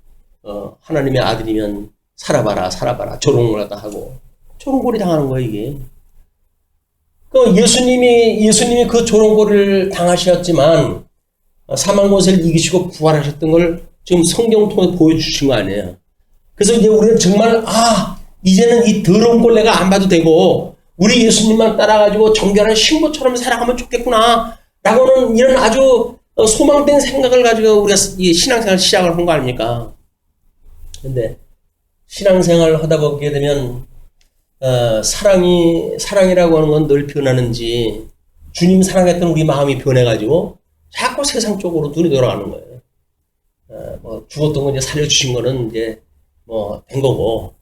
Speaker 1: 하나님의 아들이면 살아봐라 조롱을 갖다 하고 조롱거리 당하는 거예요 이게. 그 예수님이 그 조롱거리를 당하셨지만 사망 권세를 이기시고 부활하셨던 걸 지금 성경 통해 보여주신 거 아니에요. 그래서 이제 우리는 정말 이제는 이 더러운 걸 내가 안 봐도 되고 우리 예수님만 따라가지고 정결한 신부처럼 살아가면 좋겠구나 라고는 이런 아주 소망된 생각을 가지고 우리가 이 신앙생활 시작을 한 거 아닙니까? 근데 신앙생활을 하다 보게 되면 사랑이라고 하는 건 늘 변하는지 주님 사랑했던 우리 마음이 변해가지고 자꾸 세상 쪽으로 눈이 돌아가는 거예요. 뭐 죽었던 거 이제 살려주신 거는 이제 뭐 된 거고,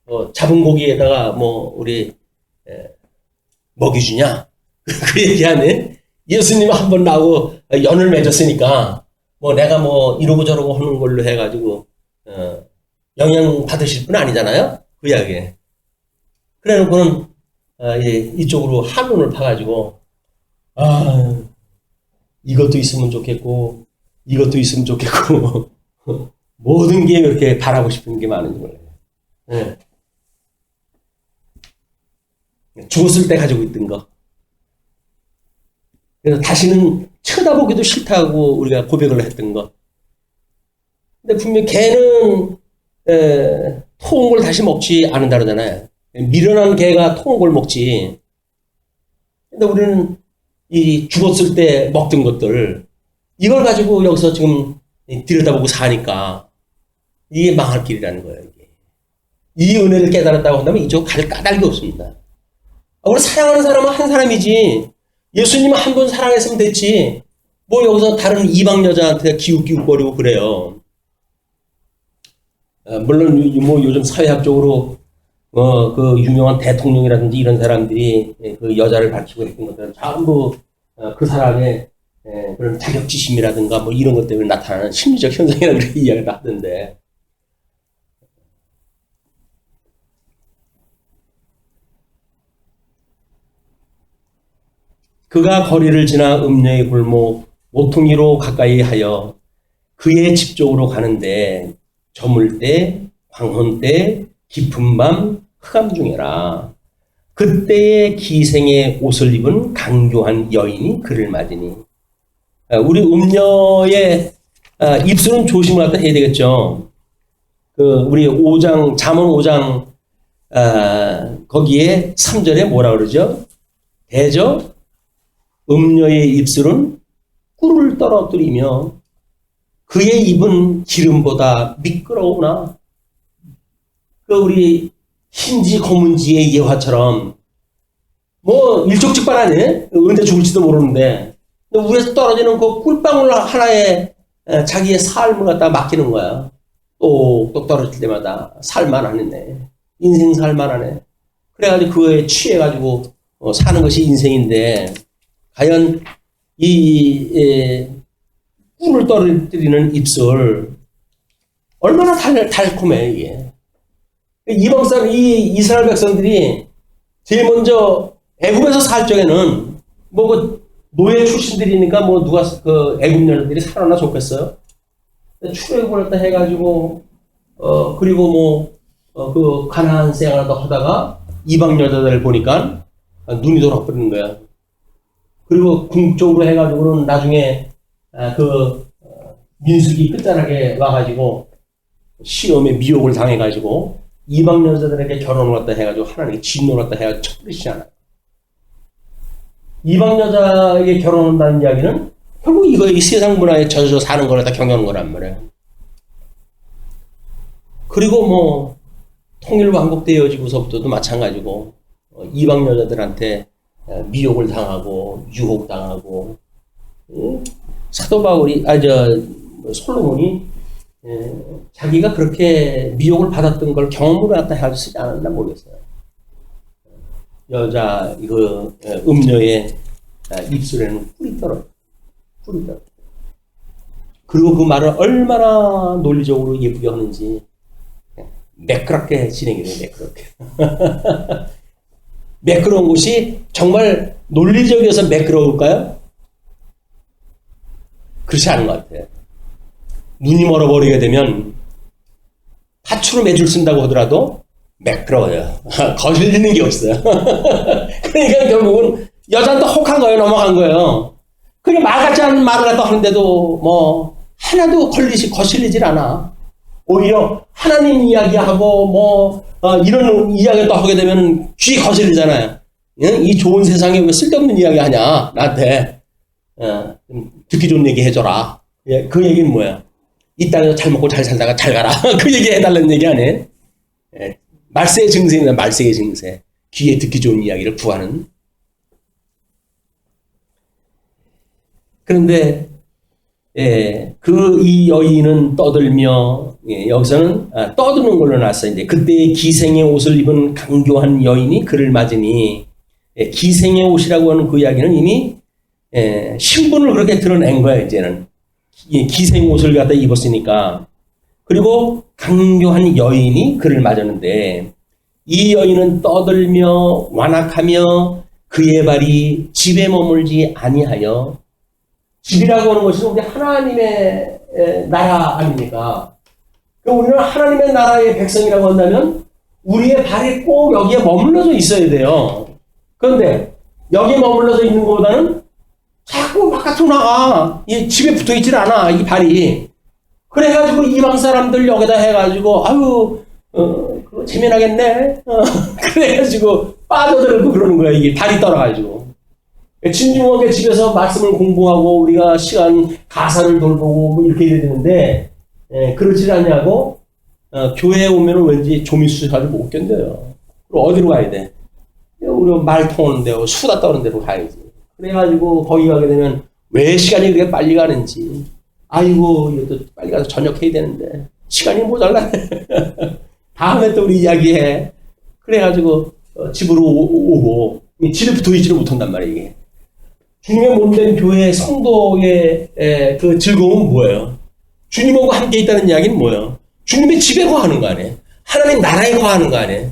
Speaker 1: 뭐 잡은 고기에다가 뭐 우리 먹이 주냐 그 얘기하네. 예수님 한 번 나오고 연을 맺었으니까 뭐 내가 뭐 이러고 저러고 하는 걸로 해가지고 영향 받으실 분 아니잖아요. 그 이야기. 그래놓고는 이쪽으로 한눈을 파가지고 이것도 있으면 좋겠고 이것도 있으면 좋겠고 모든 게 그렇게 바라고 싶은 게 많은지 몰라요. 네. 죽었을 때 가지고 있던 거. 그래서 다시는 쳐다보기도 싫다고 우리가 고백을 했던 거. 근데 분명 개는 토운 걸 다시 먹지 않는다 그러잖아요. 미련한 개가 토운 걸 먹지. 근데 우리는 이 죽었을 때 먹던 것들 이걸 가지고 여기서 지금 들여다보고 사니까 이게 망할 길이라는 거예요. 이게. 이 은혜를 깨달았다고 한다면 이쪽 갈 까닭이 없습니다. 우리 사랑하는 사람은 한 사람이지 예수님은 한 분 사랑했으면 됐지 뭐 여기서 다른 이방 여자한테 기웃기웃거리고 그래요. 물론 뭐 요즘 사회학적으로 그 유명한 대통령이라든지 이런 사람들이 그 여자를 밝히고 했던 것들은 전부 그 사람의 그런 자격지심이라든가 뭐 이런 것 때문에 나타나는 심리적 현상이라고 그렇게 이야기를 하던데 그가 거리를 지나 음녀의 골목 모퉁이로 가까이 하여 그의 집 쪽으로 가는데 저물 때 광혼 때 깊은 밤 흑암 중에라. 그때의 기생의 옷을 입은 강교한 여인이 그를 맞으니. 우리 음녀의 입술은 조심을 갖다 해야 되겠죠. 우리 5장 잠언 5장 거기에 3절에 뭐라 그러죠? 대저 음녀의 입술은 꿀을 떨어뜨리며 그의 입은 기름보다 미끄러우나. 우리 흰지 검은지의 예화처럼 뭐 일촉즉발 아니에요? 언제 죽을지도 모르는데 위에서 떨어지는 그 꿀방울 하나에 자기의 삶을 갖다 맡기는 거야. 똑똑 떨어질 때마다 살만하네. 인생 살만하네. 그래가지고 그거에 취해가지고 사는 것이 인생인데 과연 이 꿀을 떨어뜨리는 입술 얼마나 달콤해 이게. 이 이스라엘 백성들이 제일 먼저 애굽에서 살 적에는 뭐 그 노예 출신들이니까 뭐 누가 그 애굽 여자들이 살아나 좋겠어요. 출애굽을 했다 해가지고 그리고 뭐 그 가나안 생활도 하다가 이방 여자들을 보니까 눈이 돌아버리는 거야. 그리고 궁적으로 해가지고는 나중에 민수기 끝자락에 와가지고 시험에 미혹을 당해가지고 이방 여자들에게 결혼을 갖다 해가지고 하나님께 진노를 갖다 해가지고 쳐버리시잖아요. 이방 여자에게 결혼한다는 이야기는 결국 이 세상 문화에 젖어 사는 걸 갖다 경영하는 거란 말이에요. 그리고 뭐 통일왕국되어지고서부터도 마찬가지고 이방 여자들한테 미혹을 당하고 유혹당하고 사도 바울이 솔로몬이 자기가 그렇게 미혹을 받았던 걸 경험으로 갖다 해가지고 쓰지 않았나 모르겠어요. 여자 음녀의 입술에는 꿀이 떨어져. 그리고 그 말을 얼마나 논리적으로 예쁘게 하는지 매끄럽게 진행이 돼요. 매끄럽게. 매끄러운 것이 정말 논리적이어서 매끄러울까요? 그렇지 않은 것 같아요. 눈이 멀어버리게 되면 파추로 매줄 쓴다고 하더라도 매끄러워요. 거슬리는 게 없어요. 그러니까 결국은 여자한테 혹한 거예요. 넘어간 거예요. 그냥 말 같지 않은 말을 갖다 하는데도 뭐 하나도 거슬리질 않아. 오히려 하나님 이야기하고 뭐 이런 이야기를 또 하게 되면 귀 거슬리잖아요. 이 좋은 세상에 왜 쓸데없는 이야기 하냐 나한테. 듣기 좋은 얘기 해줘라. 그 얘기는 뭐야? 이 땅에서 잘 먹고 잘 살다가 잘 가라. 그 얘기 해달라는 얘기 아니에요? 말세의 증세입니다. 말세의 증세. 귀에 듣기 좋은 이야기를 구하는. 그런데 이 여인은 떠들며 여기서는 떠드는 걸로 나왔어요. 이제 그때의 기생의 옷을 입은 강교한 여인이 그를 맞으니 기생의 옷이라고 하는 그 이야기는 이미 신분을 그렇게 드러낸 거예요. 이제는 기생 옷을 갖다 입었으니까. 그리고 강교한 여인이 그를 맞았는데 이 여인은 떠들며 완악하며 그의 발이 집에 머물지 아니하여. 집이라고 하는 것이 우리 하나님의 나라 아닙니까? 우리는 하나님의 나라의 백성이라고 한다면 우리의 발이 꼭 여기에 머물러져 있어야 돼요. 그런데 여기에 머물러져 있는 것보다는 자꾸 바깥으로 나가. 이 집에 붙어 있질 않아, 이 발이. 그래가지고 이방 사람들 여기다 해가지고 아유 그거 재미나겠네. 그래가지고 빠져들고 그러는 거야. 이게 발이 떨어가지고. 진중하게 집에서 말씀을 공부하고 우리가 시간 가사를 돌보고 뭐 이렇게 해야 되는데 그러지 않냐고 교회에 오면 왠지 조미수사를 못 견뎌요. 그럼 어디로 가야 돼? 우리 말 통하는 데고 수다 떠는 데로 가야지. 그래가지고 거기 가게 되면 왜 시간이 그렇게 빨리 가는지. 아이고 이것도 빨리 가서 저녁 해야 되는데 시간이 모자라네. 다음에 또 우리 이야기해. 그래가지고 집으로 오고 집에 붙어있지를 못한단 말이에요. 이게. 주님의 몸된 교회 성도의 그 즐거움은 뭐예요? 주님하고 함께 있다는 이야기는 뭐예요? 주님의 집에 거하는 거 아니에요? 하나님 나라에 거하는 거 아니에요?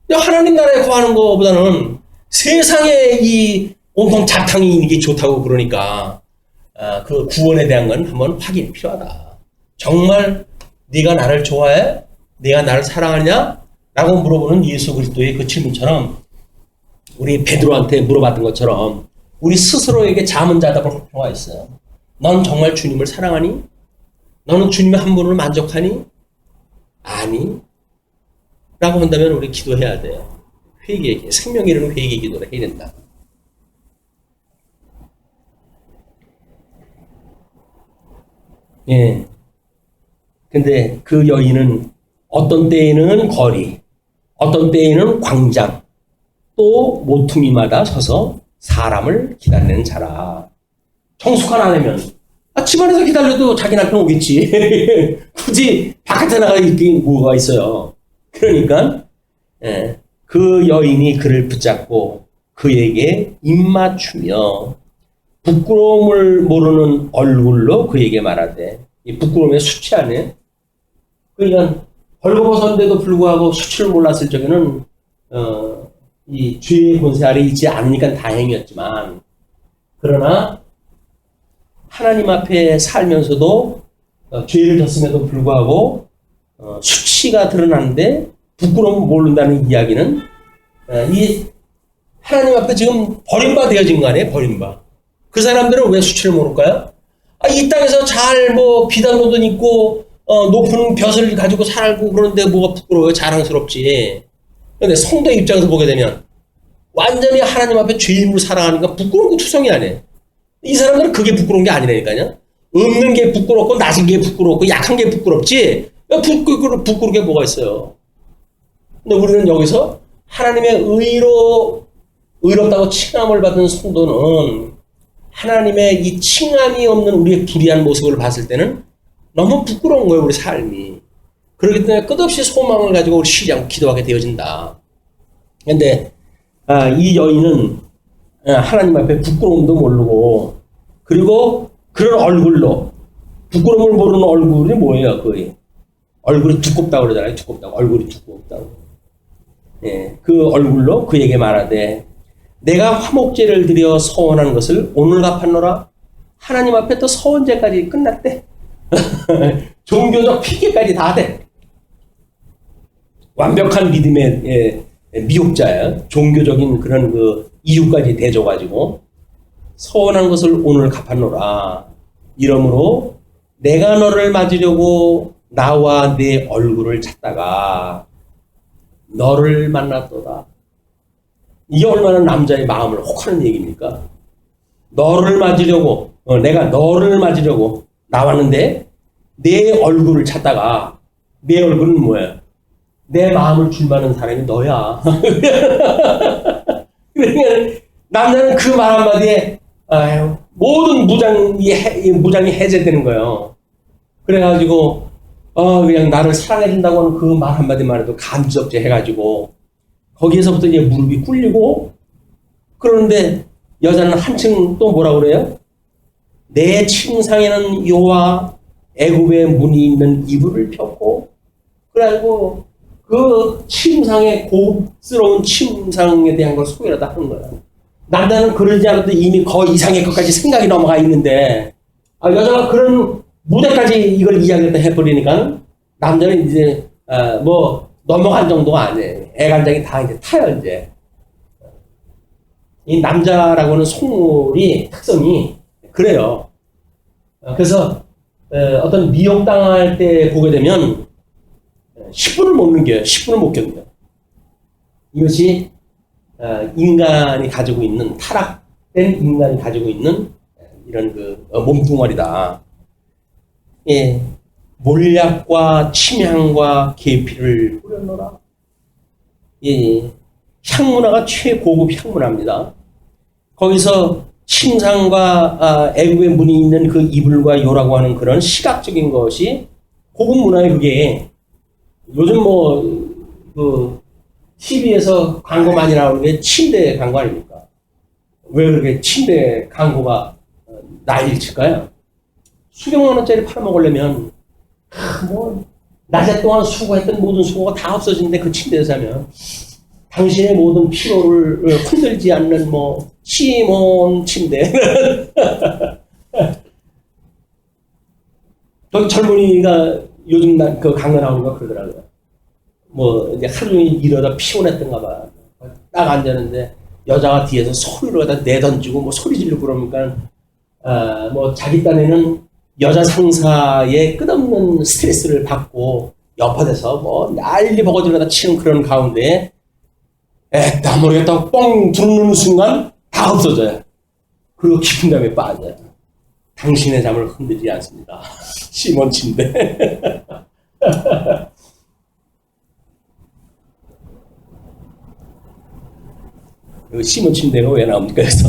Speaker 1: 하나님 나라에 거하는 것보다는 세상의 이 온통 자탕이 있는 게 좋다고 그러니까 그 구원에 대한 건 한번 확인이 필요하다. 정말 네가 나를 좋아해? 네가 나를 사랑하냐? 라고 물어보는 예수 그리스도의 그 질문처럼 우리 베드로한테 물어봤던 것처럼 우리 스스로에게 자문자답을 할 필요가 있어요. 넌 정말 주님을 사랑하니? 너는 주님의 한 분을 만족하니? 아니? 라고 한다면 우리 기도해야 돼요. 회개, 생명에 이르는 회개 기도를 해야 된다. 예. 근데 그 여인은 어떤 때에는 거리, 어떤 때에는 광장, 또 모퉁이마다 서서 사람을 기다리는 자라. 정숙한 아내면 집안에서 기다려도 자기 남편 오겠지. 굳이 바깥에 나가 있긴 뭐가 있어요. 그러니까 그 여인이 그를 붙잡고 그에게 입맞추며 부끄러움을 모르는 얼굴로 그에게 말하되, 이 부끄러움에 수치하네. 그러니까 벌거벗었는데도 불구하고 수치를 몰랐을 적에는 이 죄의 권세 아래 있지 않으니까 다행이었지만, 그러나 하나님 앞에 살면서도 죄를 졌음에도 불구하고 수치가 드러나는데 부끄러움을 모른다는 이야기는 이 하나님 앞에 지금 버림바 되어진 거 아니에요? 버림바. 그 사람들은 왜 수치를 모를까요? 이 땅에서 잘 비단 옷은 입고 높은 벼슬을 가지고 살고 그러는데 뭐가 부끄러워요? 자랑스럽지. 그런데 성도의 입장에서 보게 되면 완전히 하나님 앞에 죄인으로 살아가니까 부끄러운 거 투성이 안 해. 이 사람들은 그게 부끄러운 게 아니라니까요. 없는 게 부끄럽고 낮은 게 부끄럽고 약한 게 부끄럽지 부끄러운 게 뭐가 있어요. 근데 우리는 여기서 하나님의 의롭다고 칭함을 받은 성도는 하나님의 이 칭함이 없는 우리의 불의한 모습을 봤을 때는 너무 부끄러운 거예요, 우리 삶이. 그렇기 때문에 끝없이 소망을 가지고 우리 쉬지 않고 기도하게 되어진다. 그런데 이 여인은 하나님 앞에 부끄러움도 모르고, 그리고 그런 얼굴로, 부끄러움을 모르는 얼굴이 뭐예요? 거의 얼굴이 두껍다고 그러잖아요. 두껍다고. 얼굴이 두껍다고. 그 얼굴로 그에게 말하되, 내가 화목제를 드려 서원한 것을 오늘 갚았노라. 하나님 앞에 또 서원제까지 끝났대. 종교적 핑계까지 다 돼. 완벽한 믿음의 미혹자야. 종교적인 그런 그 이유까지 대줘가지고 서원한 것을 오늘 갚았노라. 이러므로 내가 너를 맞으려고 나와 내 얼굴을 찾다가 너를 만났도다. 이게 얼마나 남자의 마음을 혹하는 얘기입니까? 너를 맞으려고, 내가 너를 맞으려고 나왔는데 내 얼굴을 찾다가, 내 얼굴은 뭐야? 내 마음을 줄만한 사람이 너야. 그러니까 남자는 그 말 한마디에 모든 무장이 해제되는 거예요. 그래가지고 그냥 나를 사랑해준다고 하는 그 말 한마디만 해도 감지적지 해가지고 거기에서부터 이제 무릎이 꿇리고, 그러는데 여자는 한층 또 뭐라 그래요? 내 침상에는 여호와 애굽의 문이 있는 이불을 폈고, 그래가지고 그 침상의 고급스러운 침상에 대한 걸 소개를 다 하는 거야. 남자는 그러지 않아도 이미 거의 이상의 것까지 생각이 넘어가 있는데, 여자가 그런 무대까지 이걸 이야기를 해버리니까 남자는 이제 넘어간 정도가 아니에요. 애간장이 다 이제 타요, 이제. 이 남자라고 하는 속물이 특성이 그래요. 그래서 어떤 미혹당할 때 보게 되면 10분을 못 넘겨요. 10분을 못 견뎌요. 이것이 인간이 가지고 있는, 타락된 인간이 가지고 있는 이런 그 몸뚱아리다. 예, 몰약과 침향과 계피를 뿌렸노라. 예, 향문화가 최고급 향문화입니다. 거기서 침상과 애굽의 문이 있는 그 이불과 요라고 하는 그런 시각적인 것이 고급 문화에, 그게 요즘 그 TV에서 광고 많이 나오는 게 침대 광고 아닙니까? 왜 그렇게 침대 광고가 난리를 칠까요? 수백만 원짜리 팔아먹으려면 낮에 동안 수고했던 모든 수고가 다 없어지는데 그 침대에서 하면 당신의 모든 피로를 흔들지 않는 시몬 침대는 저 젊은이가 요즘 그 강연 나오는 거 그러더라고요. 뭐 이제 하루 종일 일하다 피곤했던가 봐. 딱 앉았는데 여자가 뒤에서 소리를 갖다 내던지고 뭐 소리 지르고 그러니까 뭐 자기 딴에는 여자 상사의 끝없는 스트레스를 받고 옆에서 뭐 난리 버거지를 갖다 치는 그런 가운데 나 모르겠다고 뻥 들어오는 순간 다 없어져요. 그리고 깊은 잠에 빠져요. 당신의 잠을 흔들지 않습니다. 시몬 침대. 시몬 침대가 왜 나옵니까? 그래서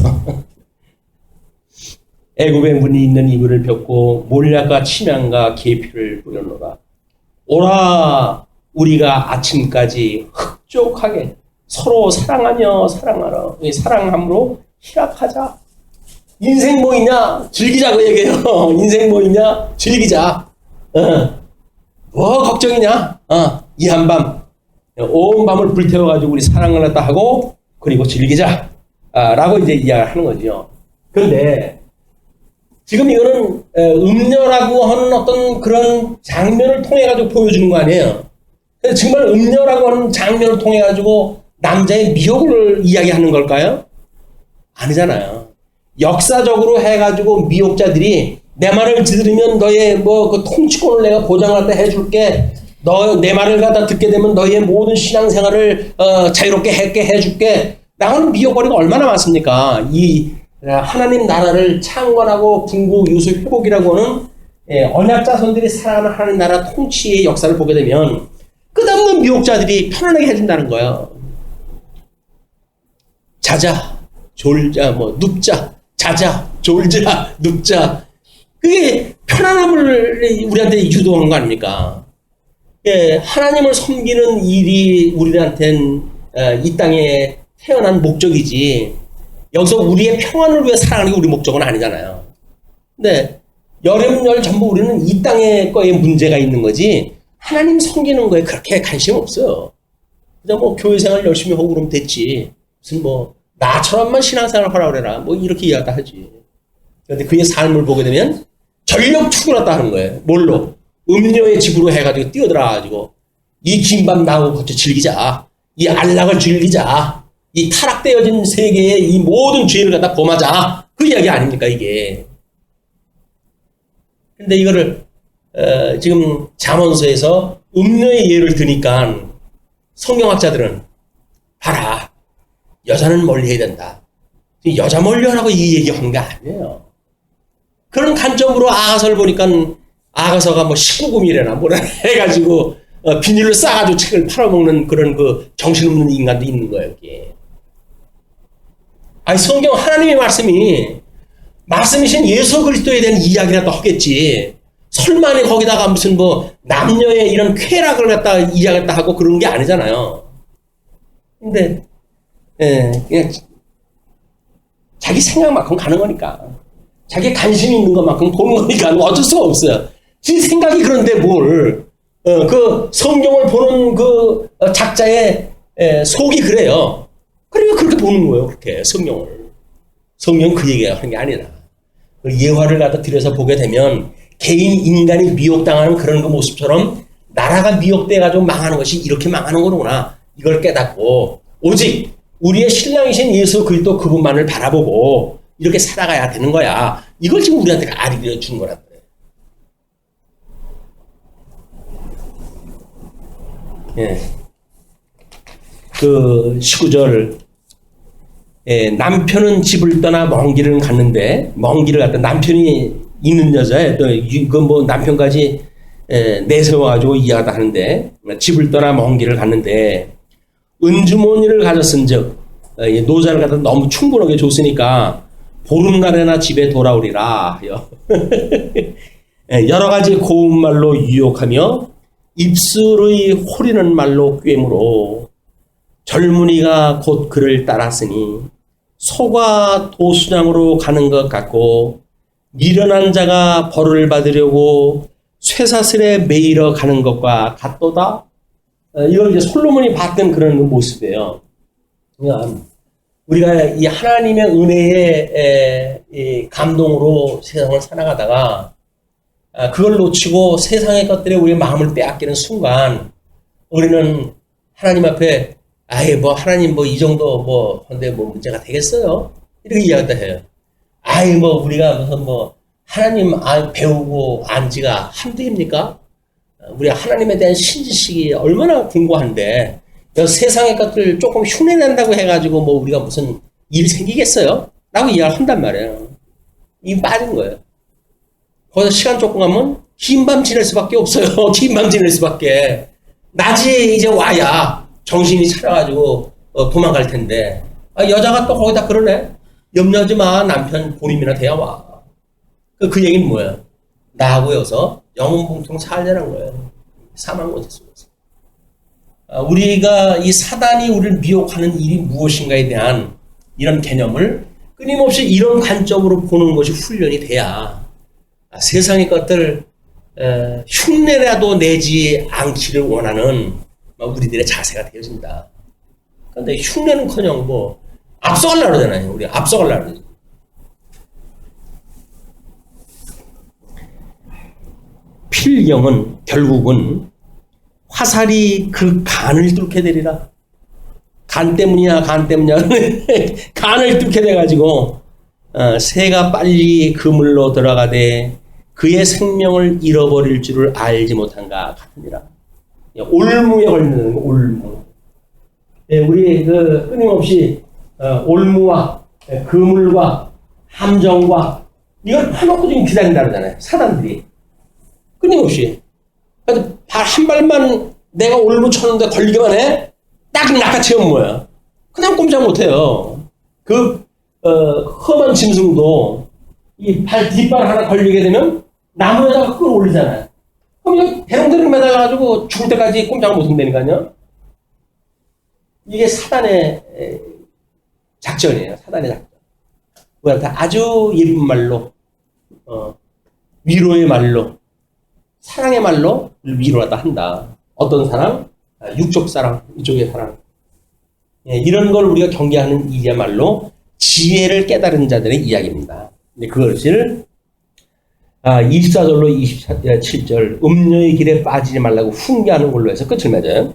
Speaker 1: 애굽의 문이 있는 이불을 펴고 몰약과 침향과 계피를 뿌려놓으라. 오라 우리가 아침까지 흡족하게 서로 사랑하며 사랑하라. 사랑함으로 희락하자. 인생 뭐 있냐? 즐기자고 얘기해요. 인생 뭐 있냐? 즐기자. 뭐 걱정이냐? 이 한밤 온 밤을 불태워가지고 우리 사랑을 갖다 하고 그리고 즐기자. 라고 이제 이야기하는 거죠. 그런데 지금 이거는 음녀라고 하는 어떤 그런 장면을 통해 가지고 보여주는 거 아니에요. 정말 음녀라고 하는 장면을 통해 가지고 남자의 미혹을 이야기하는 걸까요? 아니잖아요. 역사적으로 해가지고 미혹자들이 내 말을 들으면 너의 뭐 그 통치권을 내가 보장을 갖다 해줄게. 너 내 말을 갖다 듣게 되면 너의 모든 신앙생활을 자유롭게 해줄게. 라는 미혹거리가 얼마나 많습니까? 이 하나님 나라를 창건하고 궁극 유수 회복이라고 하는 언약 자손들이 살아가는 하나님 나라 통치의 역사를 보게 되면 끝없는 미혹자들이 편안하게 해준다는 거예요. 자자, 졸자, 뭐 눕자, 자자, 졸자, 눕자. 그게 편안함을 우리한테 유도하는 거 아닙니까? 하나님을 섬기는 일이 우리한테는 이 땅에 태어난 목적이지 여기서 우리의 평안을 위해 살아가는 게 우리 목적은 아니잖아요. 근데 여름열 전부 우리는 이 땅의 거에 문제가 있는 거지 하나님 섬기는 거에 그렇게 관심 없어요. 그냥 뭐 교회생활 열심히 하고 그러면 됐지. 무슨 뭐 나처럼만 신앙생활 하라 그래라 뭐 이렇게 이야기다 하지. 그런데 그의 삶을 보게 되면 전력 투구났다 하는 거예요. 뭘로? 음료의 집으로 해가지고 뛰어들어가지고 이 긴 밤 나하고 같이 즐기자. 이 안락을 즐기자. 이 타락되어진 세계의 이 모든 죄를 갖다 범하자. 그 이야기 아닙니까 이게. 근데 이거를 지금 잠언서에서 음료의 예를 드니까 성경학자들은 봐라. 여자는 멀리 해야 된다. 여자 멀리 하라고 이 얘기한 게 아니에요. 그런 관점으로 아가서를 보니까 아가서가 뭐 19금이래나 뭐라 해가지고 비닐로 싸가지고 책을 팔아먹는 그런 그 정신없는 인간도 있는 거예요. 여기에. 아니 성경 하나님의 말씀이신 예수 그리스도에 대한 이야기라도 하겠지. 설마니 거기다가 무슨 뭐 남녀의 이런 쾌락을 갖다 이야기했다 하고 그런 게 아니잖아요. 근데 그냥 자기 생각만큼 가는 거니까. 자기 관심이 있는 것만큼 보는 거니까 어쩔 수가 없어요. 지 생각이 그런데 뭘. 그 성경을 보는 그 작자의 속이 그래요. 그러니까 그렇게 보는 거예요. 그렇게 성경을. 성경은 그 얘기가 하는 게 아니라. 예화를 갖다 들여서 보게 되면 개인 인간이 미혹당하는 그런 그 모습처럼 나라가 미혹돼가지고 망하는 것이 이렇게 망하는 거구나. 이걸 깨닫고 오직 우리의 신랑이신 예수 그리스도 그분만을 바라보고 이렇게 살아가야 되는 거야. 이걸 지금 우리한테 가르쳐 주는 거란 말이에요. 그 19절 남편은 집을 떠나 먼 길을 갔는데 먼 길을 갔다 남편이 있는 여자에 그 뭐 남편까지 내세워가지고 이야기하다 하는데 집을 떠나 먼 길을 갔는데 은주머니를 가졌은즉 노자를 갖다 너무 충분하게 줬으니까 보름날에나 집에 돌아오리라. 여러 가지 고운 말로 유혹하며 입술의 호리는 말로 꿰므로 젊은이가 곧 그를 따랐으니 소가 도수장으로 가는 것 같고 미련한 자가 벌을 받으려고 쇠사슬에 매이러 가는 것과 같도다. 이걸 이제 솔로몬이 봤던 그런 모습이에요. 그러니까 우리가 이 하나님의 은혜의 이 감동으로 세상을 살아가다가 그걸 놓치고 세상의 것들에 우리의 마음을 빼앗기는 순간 우리는 하나님 앞에 아예 뭐 하나님 뭐 이 정도 뭐 근데 뭐 문제가 되겠어요? 이렇게 이야기도 해요. 아예 뭐 우리가 무슨 뭐 하나님 배우고 안지가 한두 입니까? 우리가 하나님에 대한 신지식이 얼마나 궁고한데 세상의 것들 조금 흉내낸다고 해가지고 뭐 우리가 무슨 일 생기겠어요? 라고 이야기를 한단 말이에요. 이 빠진 거예요. 거기서 시간 조금 가면 긴 밤 지낼 수밖에 없어요. 긴 밤 지낼 수밖에. 낮이 이제 와야 정신이 차려가지고 도망갈 텐데 여자가 또 거기다 그러네. 염려하지 마. 남편 보림이나 돼야 와. 그 얘기는 뭐예요? 나하고 여서 영혼 공통 살자는 거예요. 사망 원죄 속에서. 우리가 이 사단이 우리를 미혹하는 일이 무엇인가에 대한 이런 개념을 끊임없이 이런 관점으로 보는 것이 훈련이 돼야 세상의 것들 흉내라도 내지 않기를 원하는 우리들의 자세가 되어진다. 그런데 흉내는커녕 뭐 앞서가려고 그러잖아요. 우리 앞서가려고 그러죠. 필경은 결국은 화살이 그 간을 뚫게 되리라. 간 때문이야. 간을 뚫게 돼가지고 새가 빨리 그물로 들어가되 그의 생명을 잃어버릴 줄을 알지 못한가 같으니라. 올무에 걸리는 거, 올무. 우리 끊임없이 올무와 그물과 함정과 이걸 파놓고 지금 기다린다 그러잖아요. 사단들이. 끊임없이. 한 발만 내가 올무 쳤는데 걸리기만 해? 딱 낚아채면 뭐야? 그냥 꼼짝 못해요. 험한 짐승도 이 발 뒷발 하나 걸리게 되면 나무에다가 끌어올리잖아요. 그럼 대롱대롱 매달려가지고 죽을 때까지 꼼짝 못한다니까요. 이게 사단의 작전이에요. 사단의 작전. 우리한테 아주 예쁜 말로, 위로의 말로, 사랑의 말로 위로하다 한다. 어떤 사랑? 육적 사랑, 이쪽의 사랑. 이런 걸 우리가 경계하는 이야말로 지혜를 깨달은 자들의 이야기입니다. 그것을 24절로 27절 음녀의 길에 빠지지 말라고 훈계하는 걸로 해서 끝을 맺어요.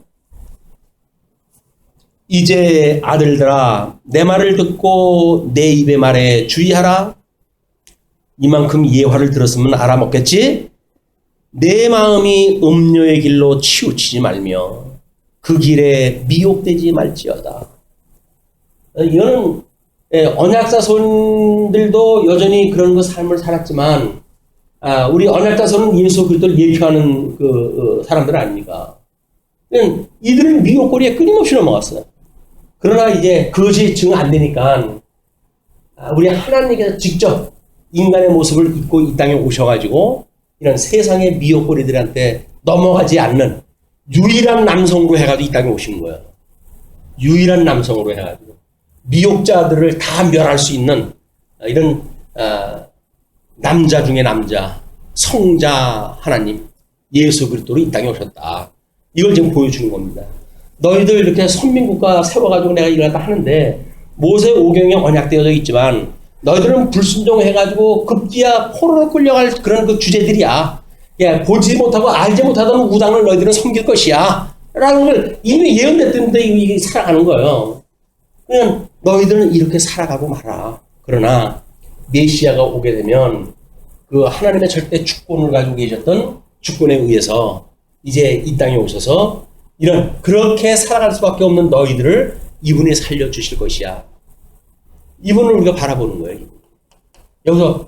Speaker 1: 이제 아들들아 내 말을 듣고 내 입의 말에 주의하라. 이만큼 예화를 들었으면 알아먹겠지. 내 마음이 음녀의 길로 치우치지 말며 그 길에 미혹되지 말지어다. 이거는 언약자손들도 여전히 그런 삶을 살았지만 우리 언약자손은 예수 그리스도를 예표하는 사람들 아닙니까? 이들은 미혹거리에 끊임없이 넘어갔어요. 그러나 이제 그것이 증 안 되니까 우리 하나님께서 직접 인간의 모습을 입고 이 땅에 오셔가지고 이런 세상의 미혹거리들한테 넘어가지 않는 유일한 남성으로 해가지고 이 땅에 오신 거예요. 유일한 남성으로 해가지고 미혹자들을 다 멸할 수 있는 이런 남자 중에 남자 성자 하나님 예수 그리스도로 이 땅에 오셨다. 이걸 지금 보여주는 겁니다. 너희들 이렇게 선민국가 세워가지고 내가 이걸 다 하는데 모세 오경에 언약되어져 있지만 너희들은 불순종해가지고 급기야 포로로 끌려갈 그런 그 주제들이야. 보지 못하고 알지 못하던 우당을 너희들은 섬길 것이야. 라는 걸 이미 예언됐던데 이게 살아가는 거예요. 그냥 너희들은 이렇게 살아가고 말아. 그러나 메시아가 오게 되면 그 하나님의 절대 주권을 가지고 계셨던 주권에 의해서 이제 이 땅에 오셔서 이런 그렇게 살아갈 수밖에 없는 너희들을 이분이 살려주실 것이야. 이분을 우리가 바라보는 거예요. 여기서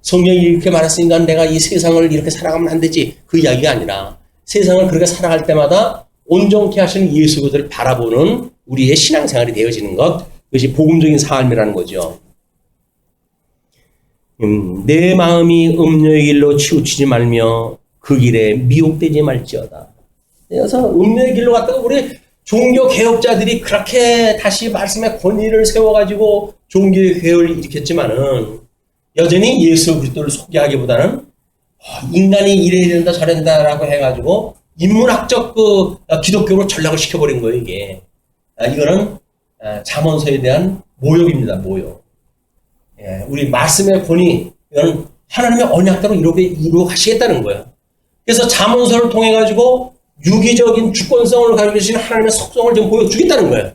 Speaker 1: 성경이 이렇게 말했으니까 내가 이 세상을 이렇게 살아가면 안 되지. 그 이야기가 아니라 세상을 그렇게 살아갈 때마다 온전케 하시는 예수 그리스도를 바라보는 우리의 신앙생활이 되어지는 것. 그것이 복음적인 삶이라는 거죠. 내 마음이 음녀의 길로 치우치지 말며 그 길에 미혹되지 말지어다. 그래서 음녀의 길로 갔다가 우리 종교 개혁자들이 그렇게 다시 말씀의 권위를 세워가지고 종교의 개혁을 일으켰지만은 여전히 예수 그리스도를 소개하기보다는 인간이 이래야 된다 저래야 된다라고 해가지고 인문학적 기독교로 전락을 시켜버린 거예요. 이게 이거는 잠언서에 대한 모욕입니다. 모욕. 예, 우리 말씀의 권위, 이건 하나님의 언약대로 이렇게 이루어 가시겠다는 거예요. 그래서 잠언서를 통해 가지고 유기적인 주권성을 가지고 계신 하나님의 속성을 좀 보여주겠다는 거예요.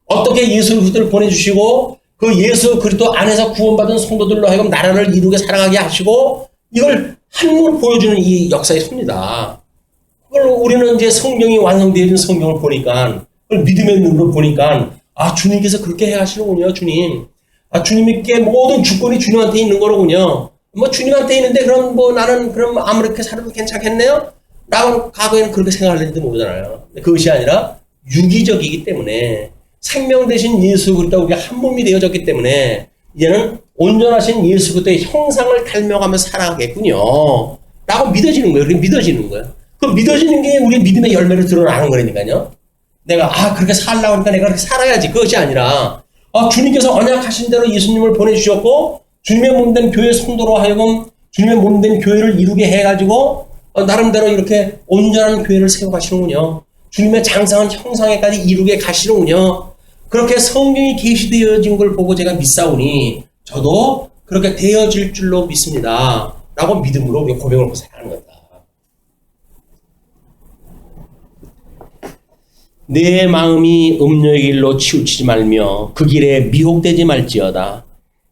Speaker 1: 어떻게 예수 그리스도를 보내주시고 그 예수 그리스도 안에서 구원받은 성도들로 하여금 나라를 이루게 살아가게 하시고 이걸 한눈 보여주는 이 역사의 섭니다. 그걸 우리는 이제 성경이 완성되어진 성경을 보니까 그걸 믿음의 눈으로 보니까 아 주님께서 그렇게 해 하시는군요. 주님. 아 주님께 모든 주권이 주님한테 있는 거로군요. 뭐 주님한테 있는데 그럼 뭐 나는 그럼 아무렇게 살아도 괜찮겠네요? 라고 과거에는 그렇게 생각할지도 모르잖아요. 그것이 아니라 유기적이기 때문에 생명 대신 예수 그리스도가 우리가 한 몸이 되어졌기 때문에 이제는 온전하신 예수 그리스도의 형상을 닮아가며 살아가겠군요. 라고 믿어지는 거예요. 그게 믿어지는 거예요. 그 믿어지는 게 우리 믿음의 열매로 드러나는 거라니까요. 내가 그렇게 살라고 하니까 내가 그렇게 살아야지. 그것이 아니라 주님께서 언약하신 대로 예수님을 보내주셨고 주님의 몸된 교회 성도로 하여금 주님의 몸된 교회를 이루게 해가지고 나름대로 이렇게 온전한 교회를 세워가시는군요. 주님의 장성한 형상에까지 이루게 가시는군요. 그렇게 성경이 계시되어진 걸 보고 제가 믿사오니 저도 그렇게 되어질 줄로 믿습니다. 라고 믿음으로 우리가 고백을 하고 살아가는 겁니다. 내 마음이 음료의 길로 치우치지 말며 그 길에 미혹되지 말지어다.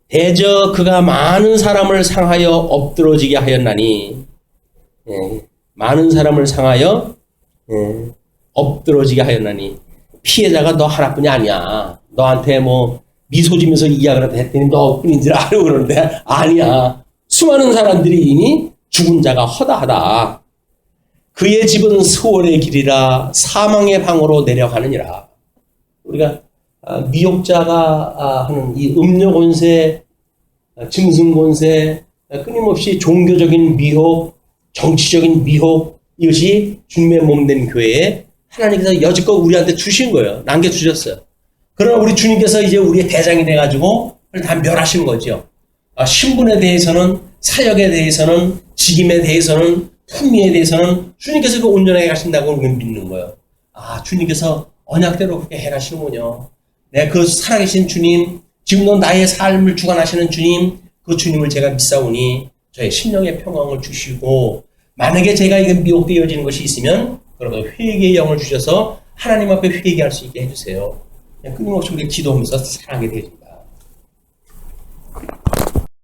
Speaker 1: 대저 그가 많은 사람을 상하여 엎드러지게 하였나니 많은 사람을 상하여 엎드러지게 하였나니 피해자가 너 하나뿐이 아니야. 너한테 뭐 미소 지면서 이야기를 했더니 너뿐인 줄 알고 그러는데 아니야. 수많은 사람들이 이미 죽은 자가 허다하다. 그의 집은 스월의 길이라 사망의 방으로 내려가느니라. 우리가 미혹자가 하는 이 음료 권세, 짐승 권세, 끊임없이 종교적인 미혹, 정치적인 미혹, 이것이 주님의 몸된 교회에 하나님께서 여지껏 우리한테 주신 거예요. 남겨주셨어요. 그러나 우리 주님께서 이제 우리의 대장이 돼가지고 그걸 다 멸하신 거죠. 신분에 대해서는, 사역에 대해서는, 직임에 대해서는, 품위에 대해서는 주님께서 그 온전하게 하신다고 우리는 믿는 거예요. 주님께서 언약대로 그렇게 해가시는군요. 그 살아계신 주님, 지금도 나의 삶을 주관하시는 주님, 그 주님을 제가 믿사오니 저의 심령의 평강을 주시고 만약에 제가 이게 미혹되어지는 것이 있으면 그러면 회개의 영을 주셔서 하나님 앞에 회개할 수 있게 해주세요. 끊임없이 우리 기도하면서 살아가게 되죠.